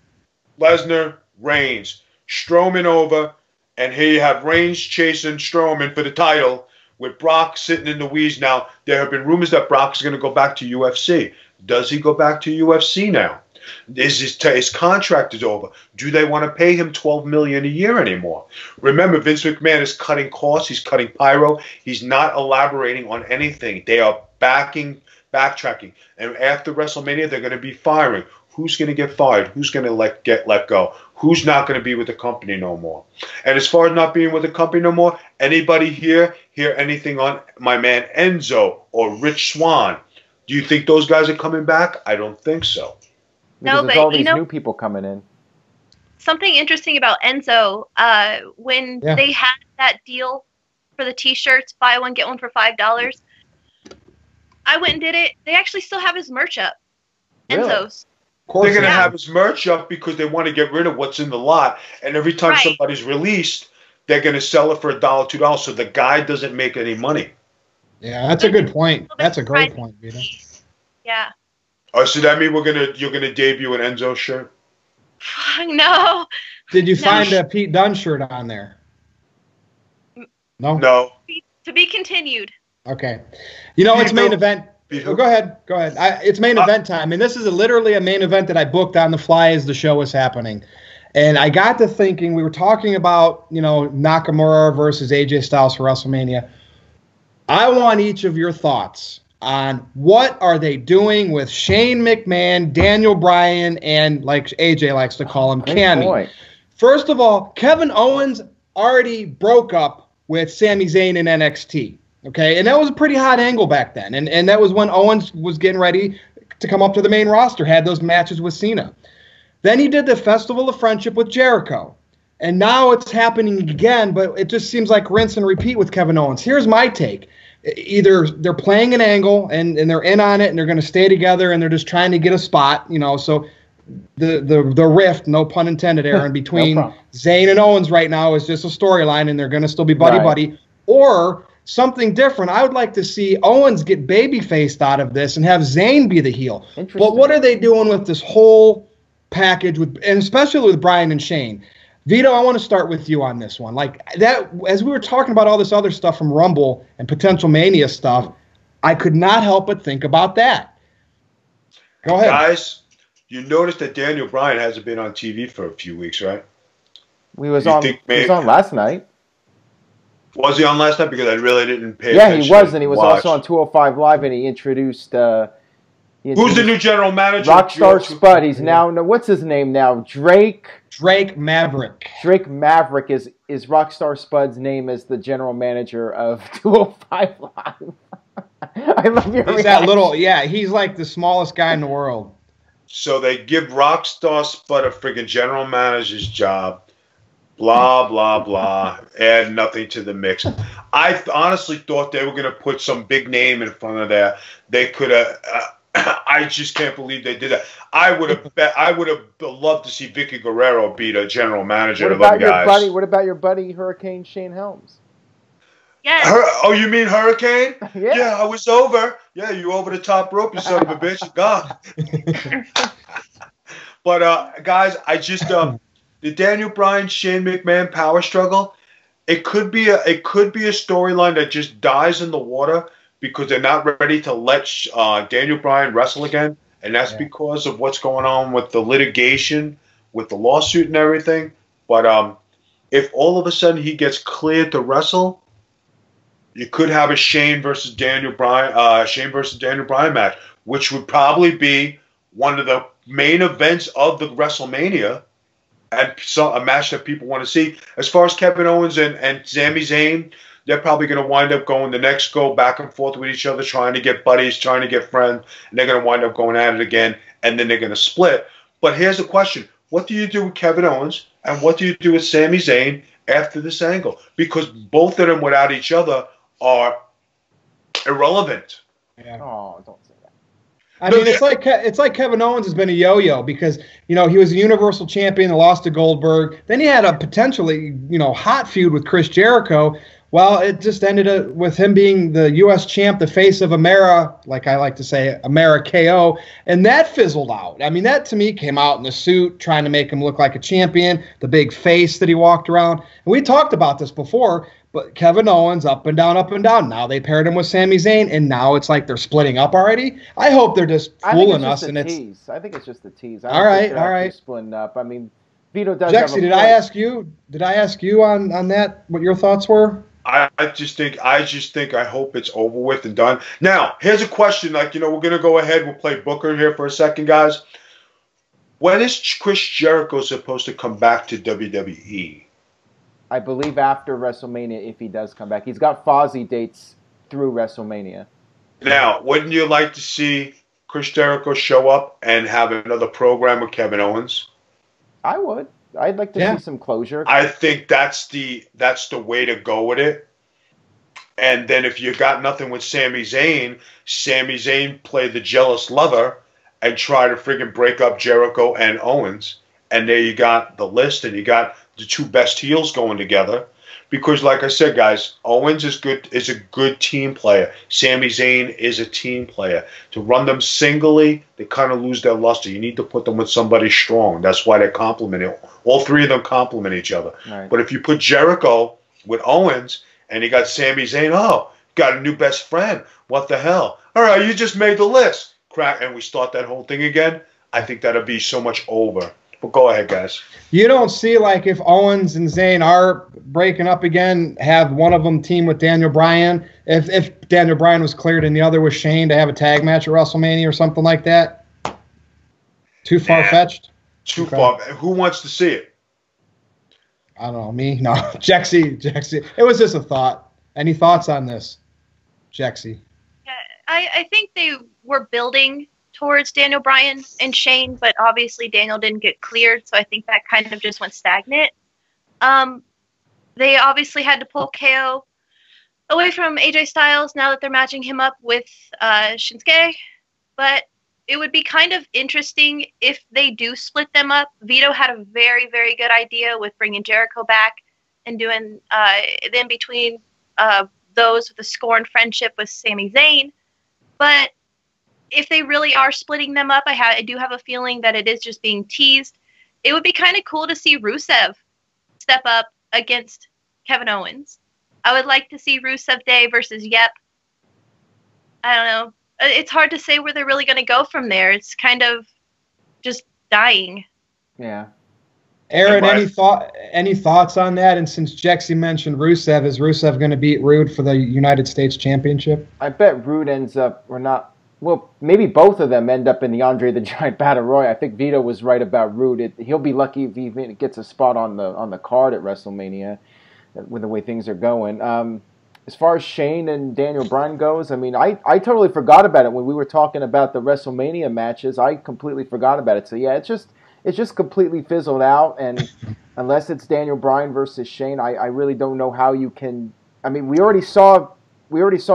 Lesnar, Reigns. Strowman over, and here you have Reigns chasing Strowman for the title with Brock sitting in the weeds. Now, there have been rumors that Brock is going to go back to UFC. Does he go back to UFC now? His contract is over. Do they want to pay him $12 million a year anymore? Remember, Vince McMahon is cutting costs. He's cutting pyro. He's not elaborating on anything. They are backtracking. And after WrestleMania, they're going to be firing. Who's going to get fired? Who's going to get let go? Who's not going to be with the company no more? And as far as not being with the company no more, anybody hear anything on my man Enzo or Rich Swann? Do you think those guys are coming back? I don't think so. Because there's all these new people coming in. Something interesting about Enzo, when they had that deal for the T-shirts, buy one, get one for $5, I went and did it. They actually still have his merch up. Really? Enzo's. They're going to have his merch up because they want to get rid of what's in the lot. And every time somebody's released, they're going to sell it for $1, $2, so the guy doesn't make any money. Yeah, that's a good point. That's a great point, Vito. Yeah. Oh, so that means you're gonna debut an Enzo shirt? No. Did you find a Pete Dunne shirt on there? No. No. To be continued. Okay. You know, it's main event. Oh, go ahead. Go ahead. It's main event time. I mean, this is literally a main event that I booked on the fly as the show was happening. And I got to thinking, we were talking about, Nakamura versus AJ Styles for WrestleMania. I want each of your thoughts on what are they doing with Shane McMahon, Daniel Bryan, and like AJ likes to call him, Cammy. First of all, Kevin Owens already broke up with Sami Zayn in NXT. Okay, and that was a pretty hot angle back then. And that was when Owens was getting ready to come up to the main roster, had those matches with Cena. Then he did the Festival of Friendship with Jericho. And now it's happening again, but it just seems like rinse and repeat with Kevin Owens. Here's my take. Either they're playing an angle and they're in on it and they're going to stay together and they're just trying to get a spot, so the rift, no pun intended, Aaron, between Zayn and Owens right now is just a storyline and they're going to still be buddy-buddy. Or something different. I would like to see Owens get baby-faced out of this and have Zayn be the heel. But what are they doing with this whole package, and especially with Bryan and Shane? Vito, I want to start with you on this one. Like that, as we were talking about all this other stuff from Rumble and potential Mania stuff, I could not help but think about that. Go ahead. Guys, you noticed that Daniel Bryan hasn't been on TV for a few weeks, right? He was on last night. Was he on last night? Because I really didn't pay attention. Yeah, he was, and he was also on 205 Live, and he introduced... who's the new general manager? Rockstar Spud. He's now... What's his name now? Drake Maverick. Drake Maverick is Rockstar Spud's name as the general manager of 205 Live. I love your reaction. That little... Yeah, he's like the smallest guy in the world. So they give Rockstar Spud a friggin' general manager's job. Blah, blah, blah. Add nothing to the mix. I honestly thought they were going to put some big name in front of that. They could have. I just can't believe they did that. I would have loved to see Vicky Guerrero be the general manager of them guys. What about your buddy Hurricane Shane Helms? Yes. Oh, you mean Hurricane? Yeah. Yeah, I was over. Yeah, you over the top rope, you son of a bitch. God. But guys, I just the Daniel Bryan Shane McMahon power struggle, it could be a storyline that just dies in the water because they're not ready to let Daniel Bryan wrestle again, and that's because of what's going on with the litigation, with the lawsuit and everything. But if all of a sudden he gets cleared to wrestle, you could have a Shane versus Daniel Bryan match, which would probably be one of the main events of the WrestleMania. And a match that people want to see. As far as Kevin Owens and Sami Zayn, they're probably going to wind up going go back and forth with each other, trying to get buddies, trying to get friends, and they're going to wind up going at it again, and then they're going to split. But here's the question. What do you do with Kevin Owens, and what do you do with Sami Zayn after this angle? Because both of them without each other are irrelevant. Yeah. Oh, don't say that. I mean, it's like Kevin Owens has been a yo-yo because, he was a Universal Champion and lost to Goldberg. Then he had a potentially, hot feud with Chris Jericho. Well, it just ended with him being the U.S. champ, the face of Amera, like I like to say, Amera KO, and that fizzled out. I mean, that to me came out in the suit, trying to make him look like a champion, the big face that he walked around. And we talked about this before, but Kevin Owens, up and down, up and down. Now they paired him with Sami Zayn, and now it's like they're splitting up already. I hope they're just fooling us. I think it's just a tease. All right. Splitting up. I mean, Vito does. Jexy, did I ask you? Did I ask you on that? What your thoughts were? I just think I hope it's over with and done. Now, here's a question. We're gonna go ahead. We'll play Booker here for a second, guys. When is Chris Jericho supposed to come back to WWE? I believe after WrestleMania, if he does come back. He's got Fozzy dates through WrestleMania. Now, wouldn't you like to see Chris Jericho show up and have another program with Kevin Owens? I would. I'd like to see some closure. I think that's the way to go with it. And then if you got nothing with Sami Zayn play the jealous lover and try to friggin' break up Jericho and Owens. And there you got the list, and you got the two best heels going together. Because, like I said, guys, Owens is a good team player. Sami Zayn is a team player. To run them singly, they kind of lose their luster. You need to put them with somebody strong. That's why they complement it. All three of them complement each other. Right. But if you put Jericho with Owens and you got Sami Zayn, got a new best friend. What the hell? All right, you just made the list. Crack, and we start that whole thing again. I think that'll be so much over. But go ahead, guys. You don't see, like, if Owens and Zayn are breaking up again, have one of them team with Daniel Bryan. If Daniel Bryan was cleared and the other was Shane to have a tag match at WrestleMania or something like that. Too far-fetched? Too far. Who wants to see it? I don't know. Me? No. Jexy. It was just a thought. Any thoughts on this? Jexy. Yeah, I think they were building towards Daniel Bryan and Shane, but obviously Daniel didn't get cleared, so I think that kind of just went stagnant. They obviously had to pull KO away from AJ Styles now that they're matching him up with Shinsuke. But it would be kind of interesting if they do split them up. Vito had a very, very good idea with bringing Jericho back and doing then between those with the Scorn friendship with Sami Zayn. But if they really are splitting them up, I do have a feeling that it is just being teased. It would be kind of cool to see Rusev step up against Kevin Owens. I would like to see Rusev Day versus Yep. I don't know. It's hard to say where they're really going to go from there. It's kind of just dying. Yeah. Aaron, any thoughts on that? And since Jexy mentioned Rusev, is Rusev going to beat Rude for the United States Championship? I bet Rude ends up, or not, well, maybe both of them end up in the Andre the Giant Battle Royal. I think Vito was right about Rude. He'll be lucky if he gets a spot on the card at WrestleMania with the way things are going. As far as Shane and Daniel Bryan goes, I mean, I totally forgot about it when we were talking about the WrestleMania matches. I completely forgot about it. So yeah, it's just completely fizzled out. And unless it's Daniel Bryan versus Shane, I really don't know how you can. I mean, we already saw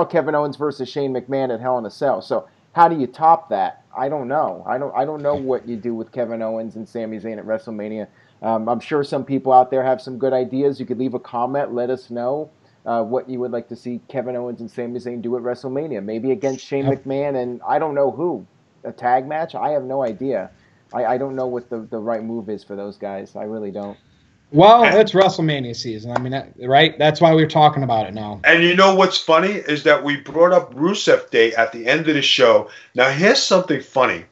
Kevin Owens versus Shane McMahon at Hell in a Cell. So how do you top that? I don't know. I don't know what you do with Kevin Owens and Sami Zayn at WrestleMania. I'm sure some people out there have some good ideas. You could leave a comment. Let us know what you would like to see Kevin Owens and Sami Zayn do at WrestleMania. Maybe against Shane McMahon and I don't know who. A tag match? I have no idea. I don't know what the right move is for those guys. I really don't. Well, it's WrestleMania season. I mean, right? That's why we're talking about it now. And you know what's funny is that we brought up Rusev Day at the end of the show. Now, here's something funny.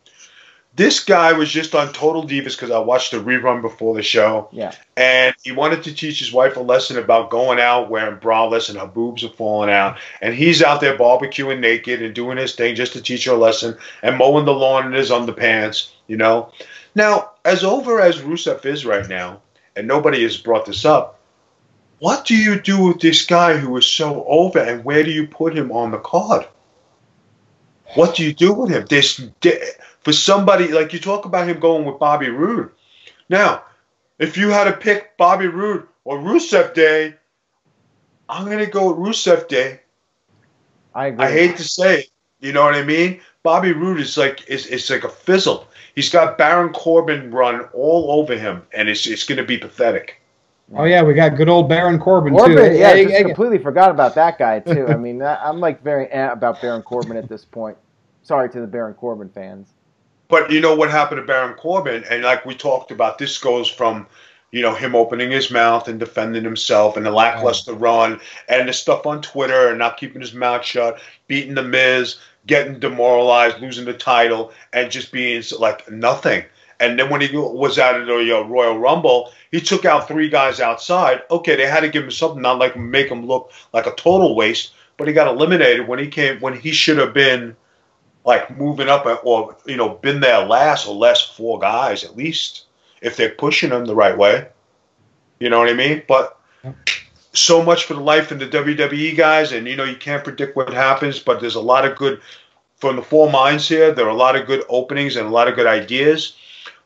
This guy was just on Total Divas because I watched the rerun before the show. Yeah. And he wanted to teach his wife a lesson about going out wearing braless and her boobs are falling out. And he's out there barbecuing naked and doing his thing just to teach her a lesson and mowing the lawn in his underpants, you know. Now, as over as Rusev is right now, and nobody has brought this up, what do you do with this guy who is so over, and where do you put him on the card? What do you do with him? For somebody, like you talk about him going with Bobby Roode. Now, if you had to pick Bobby Roode or Rusev Day, I'm going to go with Rusev Day. I agree. I hate to say it. You know what I mean? Bobby Roode is like a fizzle. He's got Baron Corbin run all over him, and it's going to be pathetic. Oh, yeah, we got good old Baron Corbin, too. Yeah, I just completely forgot about that guy, too. I mean, I'm like very about Baron Corbin at this point. Sorry to the Baron Corbin fans. But you know what happened to Baron Corbin? And like we talked about, this goes from, you know, him opening his mouth and defending himself and the lackluster run and the stuff on Twitter and not keeping his mouth shut, beating The Miz, getting demoralized, losing the title, and just being like nothing. And then when he was at the Royal Rumble, he took out 3 guys outside. Okay, they had to give him something, not like make him look like a total waste, but he got eliminated when he should have been like moving up or, you know, been there last 4 guys at least, if they're pushing him the right way. You know what I mean? But so much for the life in the WWE, guys, and, you know, you can't predict what happens, but there's a lot of good, from the 4 minds here, there are a lot of good openings and a lot of good ideas.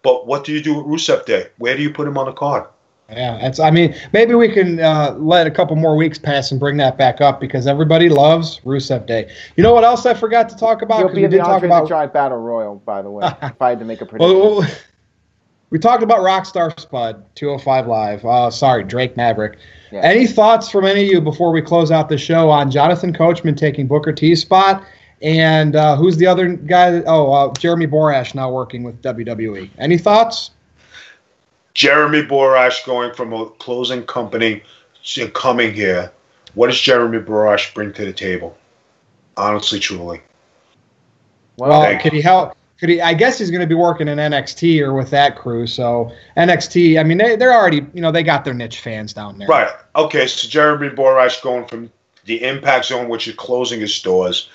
But what do you do with Rusev Day? Where do you put him on the card? Yeah, I mean, maybe we can let a couple more weeks pass and bring that back up because everybody loves Rusev Day. You know what else I forgot to talk about? He'll be in the Andre the Giant Battle Royal, by the way, if I had to make a prediction. Well, we talked about Rockstar Spud, 205 Live. Sorry, Drake Maverick. Yeah. Any thoughts from any of you before we close out the show on Jonathan Coachman taking Booker T's spot? And who's the other guy? Jeremy Borash now working with WWE. Any thoughts? Jeremy Borash going from a closing company to coming here. What does Jeremy Borash bring to the table? Honestly, truly. Well, could he help? I guess he's going to be working in NXT or with that crew. So NXT, I mean, they're already, you know, they got their niche fans down there. Right. Okay. So Jeremy Borash going from the Impact Zone, which is closing his doors.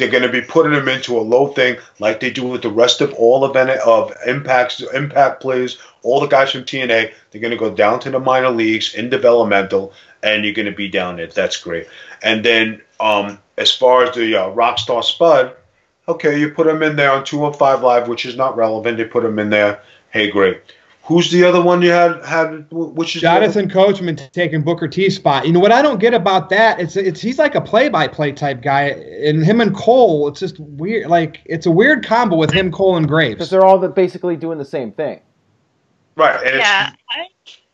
They're going to be putting him into a low thing like they do with the rest of all of Impact players, all the guys from TNA. They're going to go down to the minor leagues in developmental, and you're going to be down there. That's great. And then as far as the Rockstar Spud, okay, you put him in there on 205 Live, which is not relevant. They put him in there. Hey, great. Who's the other one you had? Which is Jonathan Coachman taking Booker T's spot. You know what I don't get about that? It's he's like a play-by-play type guy, and him and Cole. It's just weird. Like it's a weird combo with him, Cole, and Graves. Because they're all basically doing the same thing. Right. And Yeah.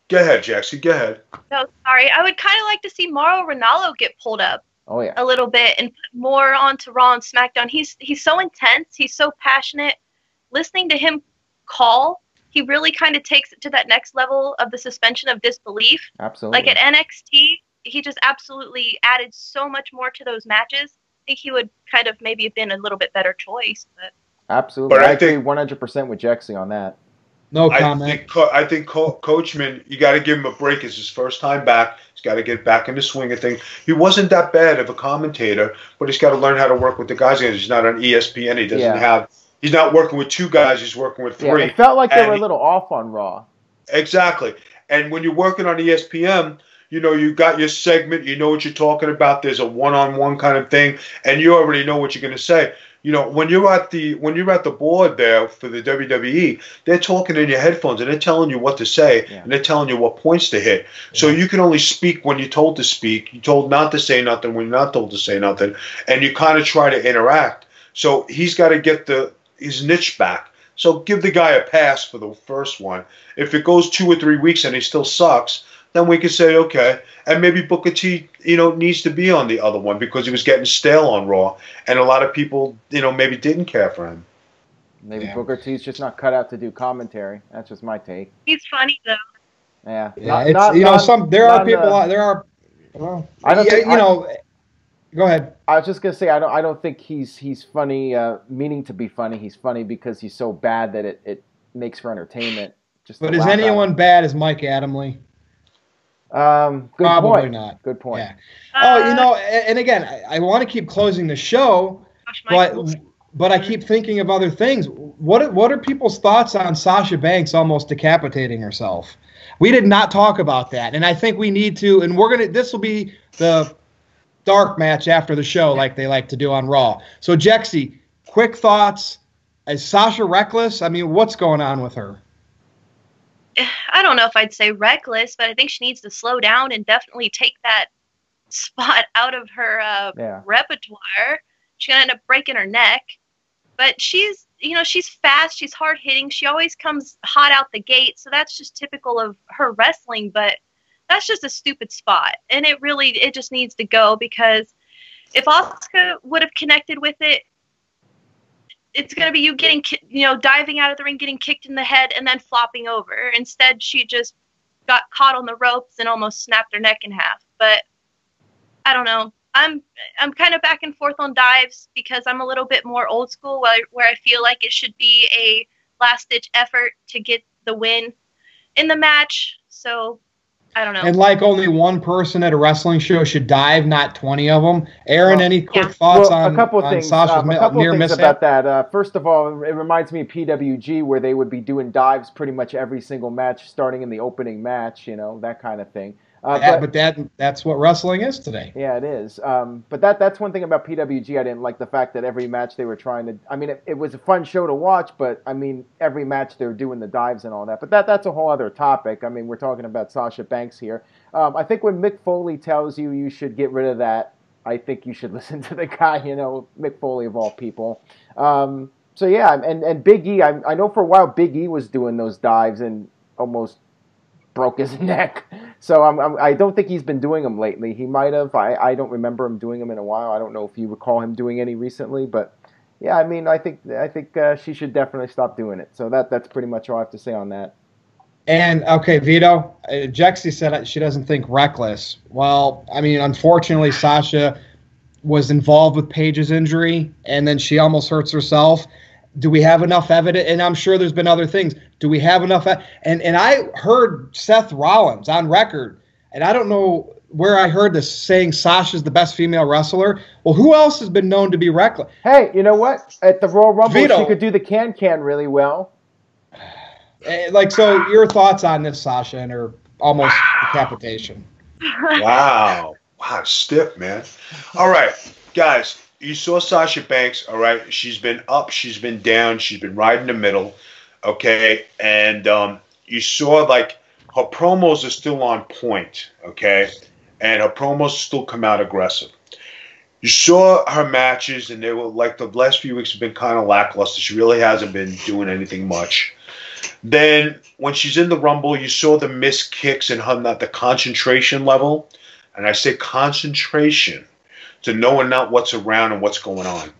Go ahead, Jackson. Go ahead. So sorry. I would kind of like to see Mauro Ranallo get pulled up Oh yeah. a little bit and put more onto Raw and SmackDown. He's so intense. He's so passionate. Listening to him call, he really kind of takes it to that next level of the suspension of disbelief. Absolutely. Like at NXT, he just absolutely added so much more to those matches. I think he would kind of maybe have been a little bit better choice. But Absolutely. But I I agree think- 100% with Jexy on that. No comment. I think Coachman, you got to give him a break. It's his first time back. He's got to get back in the swing of things. He wasn't that bad of a commentator, but he's got to learn how to work with the guys. He's not on ESPN. He doesn't have. He's not working with two guys. He's working with three. Yeah, it felt like they were a little off on Raw. Exactly. And when you're working on ESPN, you know, you got your segment. You know what you're talking about. There's a one-on-one kind of thing, and you already know what you're going to say. You know, when you're at the board there for the WWE, they're talking in your headphones and they're telling you what to say and they're telling you what points to hit. So you can only speak when you're told to speak. You're told not to say nothing when you're not told to say nothing, and you kind of try to interact. So he's got to get his niche back. So give the guy a pass for the first one. If it goes 2 or 3 weeks and he still sucks, then we could say, okay, and maybe Booker T, you know, needs to be on the other one because he was getting stale on Raw, and a lot of people, you know, maybe didn't care for him. Maybe Booker T's just not cut out to do commentary. That's just my take. he's funny though. Yeah. Well, I don't think, you know. Go ahead. I was just gonna say I don't think he's funny, meaning to be funny. He's funny because he's so bad that it makes for entertainment. But is anyone bad as Mike Adamley? Good Probably point. not. Good point. Yeah. Oh, you know, and again, I want to keep closing the show, but I keep thinking of other things. What are people's thoughts on Sasha Banks almost decapitating herself? We did not talk about that, and I think we need to. And this will be the dark match after the show, like they like to do on Raw. So, Jexy, quick thoughts. Is Sasha reckless? I mean, what's going on with her? I don't know if I'd say reckless, but I think she needs to slow down and definitely take that spot out of her repertoire. She's going to end up breaking her neck. But she's fast. She's hard hitting. She always comes hot out the gate. So that's just typical of her wrestling. But that's just a stupid spot. And it just needs to go, because if Asuka would have connected with it, it's going to be you getting, diving out of the ring, getting kicked in the head, and then flopping over. Instead, she just got caught on the ropes and almost snapped her neck in half. But I don't know. I'm kind of back and forth on dives because I'm a little bit more old school, where I feel like it should be a last-ditch effort to get the win in the match. So I don't know. And like only one person at a wrestling show should dive, not 20 of them. Aaron, any quick thoughts on a couple of things, Sasha's near mishap? about that. First of all, it reminds me of PWG, where they would be doing dives pretty much every single match, starting in the opening match, that kind of thing. But that's what wrestling is today. Yeah, it is. But that's one thing about PWG. I didn't like the fact that every match they were trying to. I mean, it was a fun show to watch, but I mean, every match they were doing the dives and all that. But that's a whole other topic. I mean, we're talking about Sasha Banks here. I think when Mick Foley tells you should get rid of that, I think you should listen to the guy. Mick Foley of all people. So yeah, and Big E. I know for a while Big E was doing those dives and almost broke his neck. So I don't think he's been doing them lately. He might have. I don't remember him doing them in a while. I don't know if you recall him doing any recently, but yeah, I mean, I think she should definitely stop doing it. So that's pretty much all I have to say on that. And okay, Vito, Jexy said she doesn't think reckless. Well, I mean, unfortunately, Sasha was involved with Paige's injury, and then she almost hurts herself. Do we have enough evidence? And I'm sure there's been other things. Do we have enough? And I heard Seth Rollins on record, and I don't know where I heard this, saying Sasha's the best female wrestler. Well, who else has been known to be reckless? Hey, you know what? At the Royal Rumble, Vito. She could do the can really well. So your thoughts on this, Sasha, and her almost decapitation? Wow, stiff, man. All right, guys. You saw Sasha Banks, all right? She's been up, she's been down, she's been right in the middle, okay? And, you saw like her promos are still on point, okay, and her promos still come out aggressive. You saw her matches, and they were like the last few weeks have been kind of lackluster. She really hasn't been doing anything much. Then when she's in the Rumble, you saw the missed kicks and her not the concentration level, and I say concentration to knowing not what's around and what's going on.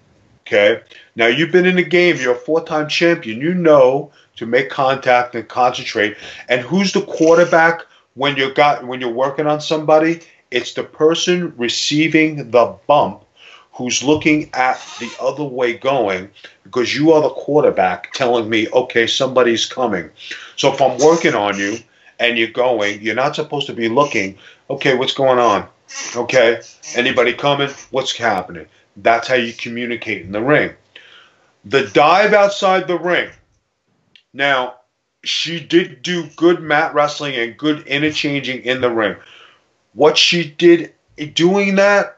Okay, now you've been in the game. You're a 4-time champion. You know to make contact and concentrate. And who's the quarterback when you're working on somebody? It's the person receiving the bump who's looking at the other way going, because you are the quarterback telling me, okay, somebody's coming. So if I'm working on you and you're going, you're not supposed to be looking, okay, what's going on? Okay, anybody coming? What's happening? That's how you communicate in the ring. The dive outside the ring. Now, she did do good mat wrestling and good interchanging in the ring. What she did doing that,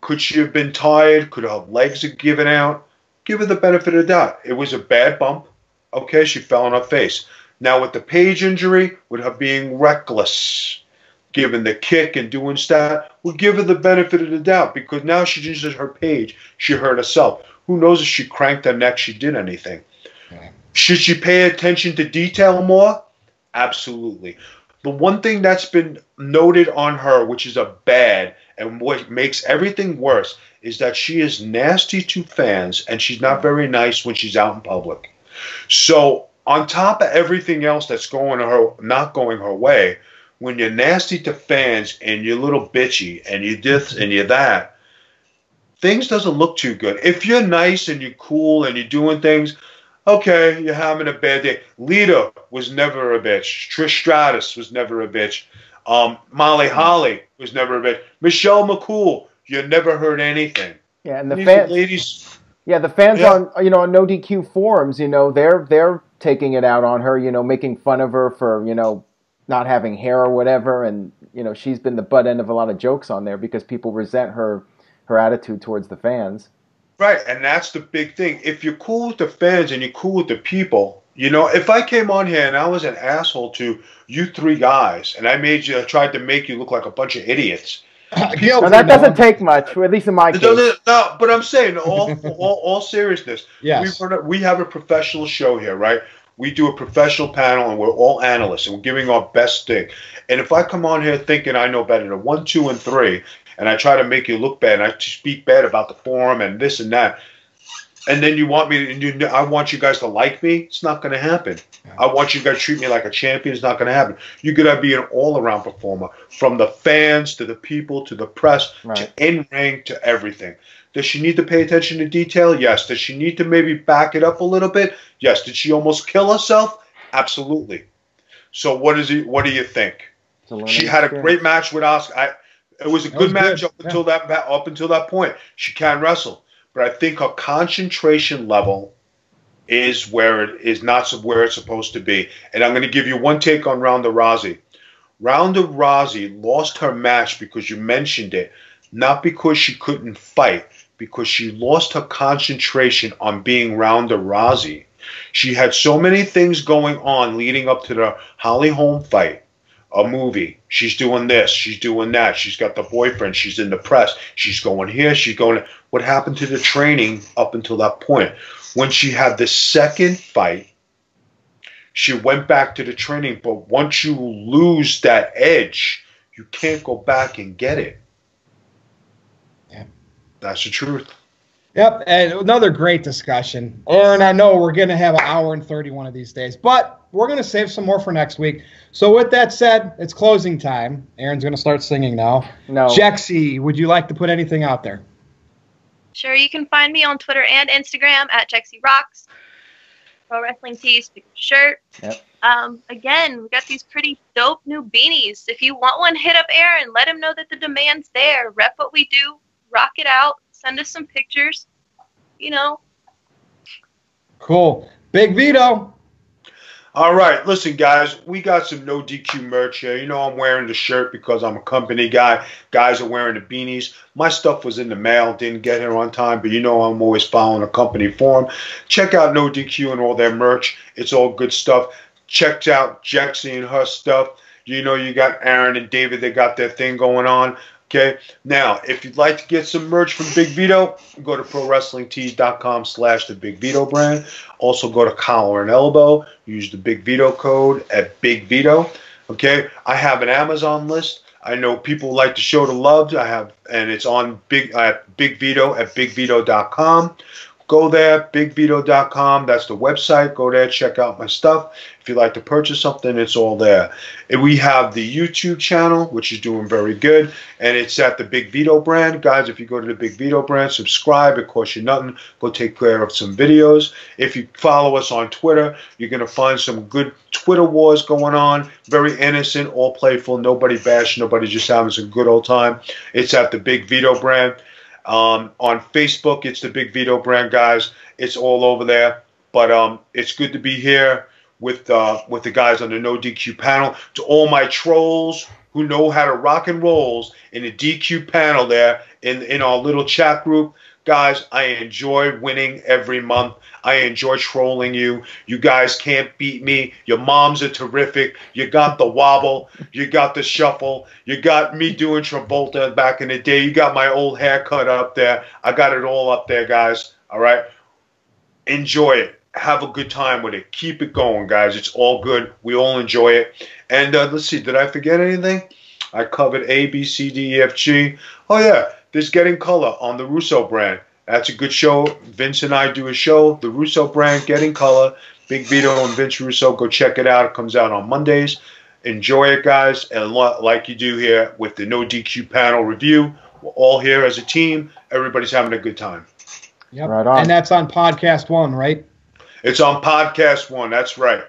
could she have been tired? Could her legs have given out? Give her the benefit of the doubt. It was a bad bump. Okay, she fell on her face. Now with the Page injury, with her being reckless, giving the kick and doing stuff, we'll give her the benefit of the doubt, because now she didn't just hurt Page, she hurt herself. Who knows if she cranked her neck, she did anything. Should she pay attention to detail more? Absolutely. The one thing that's been noted on her, which is a bad, and what makes everything worse, is that she is nasty to fans, and she's not very nice when she's out in public. So on top of everything else that's going her, not going her way, when you're nasty to fans and you're a little bitchy and you this and you're that, things doesn't look too good. If you're nice and you're cool and you're doing things, okay, you're having a bad day. Lita was never a bitch. Trish Stratus was never a bitch. Molly Holly was never a bitch. Michelle McCool, you never heard anything. Yeah, and the fans, ladies. Yeah, the fans on on NoDQ forums, they're taking it out on her, making fun of her for not having hair or whatever, and she's been the butt end of a lot of jokes on there because people resent her attitude towards the fans. Right, and that's the big thing. If you're cool with the fans and you're cool with the people, if I came on here and I was an asshole to you three guys and I tried to make you look like a bunch of idiots. No, that doesn't take much, at least in my case. No, but I'm saying, all seriousness, yes. we have a professional show here, right? We do a professional panel, and we're all analysts, and we're giving our best thing. And if I come on here thinking I know better than 1, 2, and 3, and I try to make you look bad, and I speak bad about the forum and this and that, and then you want me, I want you guys to like me, it's not going to happen. I want you guys to treat me like a champion, it's not going to happen. You got to be an all-around performer, from the fans to the people to the press to in-ring to everything. Does she need to pay attention to detail? Yes. Does she need to maybe back it up a little bit? Yes. Did she almost kill herself? Absolutely. So what do you think? She had a great match with Asuka. It was a good match up until that point. She can wrestle, but I think her concentration level is where it is not where it's supposed to be. And I'm going to give you one take on Ronda Rousey. Ronda Rousey lost her match because you mentioned it, not because she couldn't fight, because she lost her concentration on being Ronda Rousey. She had so many things going on leading up to the Holly Holm fight, a movie. She's doing this, she's doing that. She's got the boyfriend, she's in the press, she's going here, she's going. What happened to the training up until that point? When she had the second fight, she went back to the training. But once you lose that edge, you can't go back and get it. Yeah. That's the truth. Yep, and another great discussion. Aaron, I know we're going to have an hour and 30 one of these days, but we're going to save some more for next week. So with that said, it's closing time. Aaron's going to start singing now. No. Jexy, would you like to put anything out there? Sure, you can find me on Twitter and Instagram at JexyRocks. Pro Wrestling Tees, shirt. Yep. Again, we got these pretty dope new beanies. If you want one, hit up Aaron. Let him know that the demand's there. Rep what we do. Rock it out. Send us some pictures. Cool. Big Vito. All right, listen, guys, we got some NoDQ merch here. I'm wearing the shirt because I'm a company guy. Guys are wearing the beanies. My stuff was in the mail, didn't get here on time, but I'm always following a company forum. Check out NoDQ and all their merch. It's all good stuff. checked out Jexy and her stuff. You know, you got Aaron and David. They got their thing going on. Okay. Now, if you'd like to get some merch from Big Vito, go to prowrestlingtees.com/the Big Vito brand. Also go to Collar and Elbow. Use the Big Vito code at Big Vito. Okay. I have an Amazon list. I know people like to show the love. And it's on Big Vito at BigVito.com. Go there, BigVito.com. That's the website. Go there, check out my stuff. If you'd like to purchase something, it's all there. And we have the YouTube channel, which is doing very good, and it's at the Big Vito brand. Guys, if you go to the Big Vito brand, subscribe. It costs you nothing. Go take care of some videos. If you follow us on Twitter, you're going to find some good Twitter wars going on. Very innocent, all playful. Nobody bashing. Nobody just having some good old time. It's at the Big Vito brand. On Facebook, it's the Big Vito brand, guys. It's all over there. But it's good to be here with the guys on the NoDQ panel. To all my trolls who know how to rock and rolls in the DQ panel there in our little chat group, guys, I enjoy winning every month. I enjoy trolling you. You guys can't beat me. Your moms are terrific. You got the wobble. You got the shuffle. You got me doing Travolta back in the day. You got my old haircut up there. I got it all up there, guys. All right? Enjoy it. Have a good time with it. Keep it going, guys. It's all good. We all enjoy it. And let's see. Did I forget anything? I covered A, B, C, D, E, F, G. Oh, yeah. There's Getting Color on the Russo brand. That's a good show. Vince and I do a show. The Russo brand, Getting Color. Big Vito and Vince Russo. Go check it out. It comes out on Mondays. Enjoy it, guys. And like you do here with the No DQ panel review, we're all here as a team. Everybody's having a good time. Yep. Right on. And that's on Podcast 1, right? It's on Podcast 1. That's right.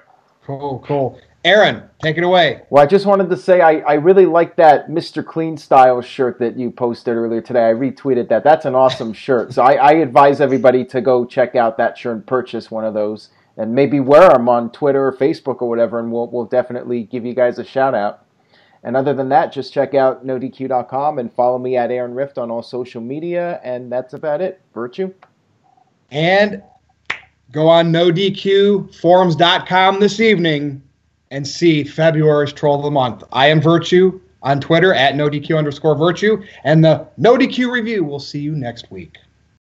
Cool, cool. Aaron, take it away. Well, I just wanted to say I really like that Mr. Clean Style shirt that you posted earlier today. I retweeted that. That's an awesome shirt. So I advise everybody to go check out that shirt and purchase one of those. And maybe wear them on Twitter or Facebook or whatever, and we'll definitely give you guys a shout-out. And other than that, just check out NoDQ.com and follow me at Aaron Rift on all social media. And that's about it. Virtue. And go on NoDQforums.com this evening and see February's Troll of the Month. I am Virtue on Twitter at NoDQ_Virtue. And the NoDQ review. We'll see you next week.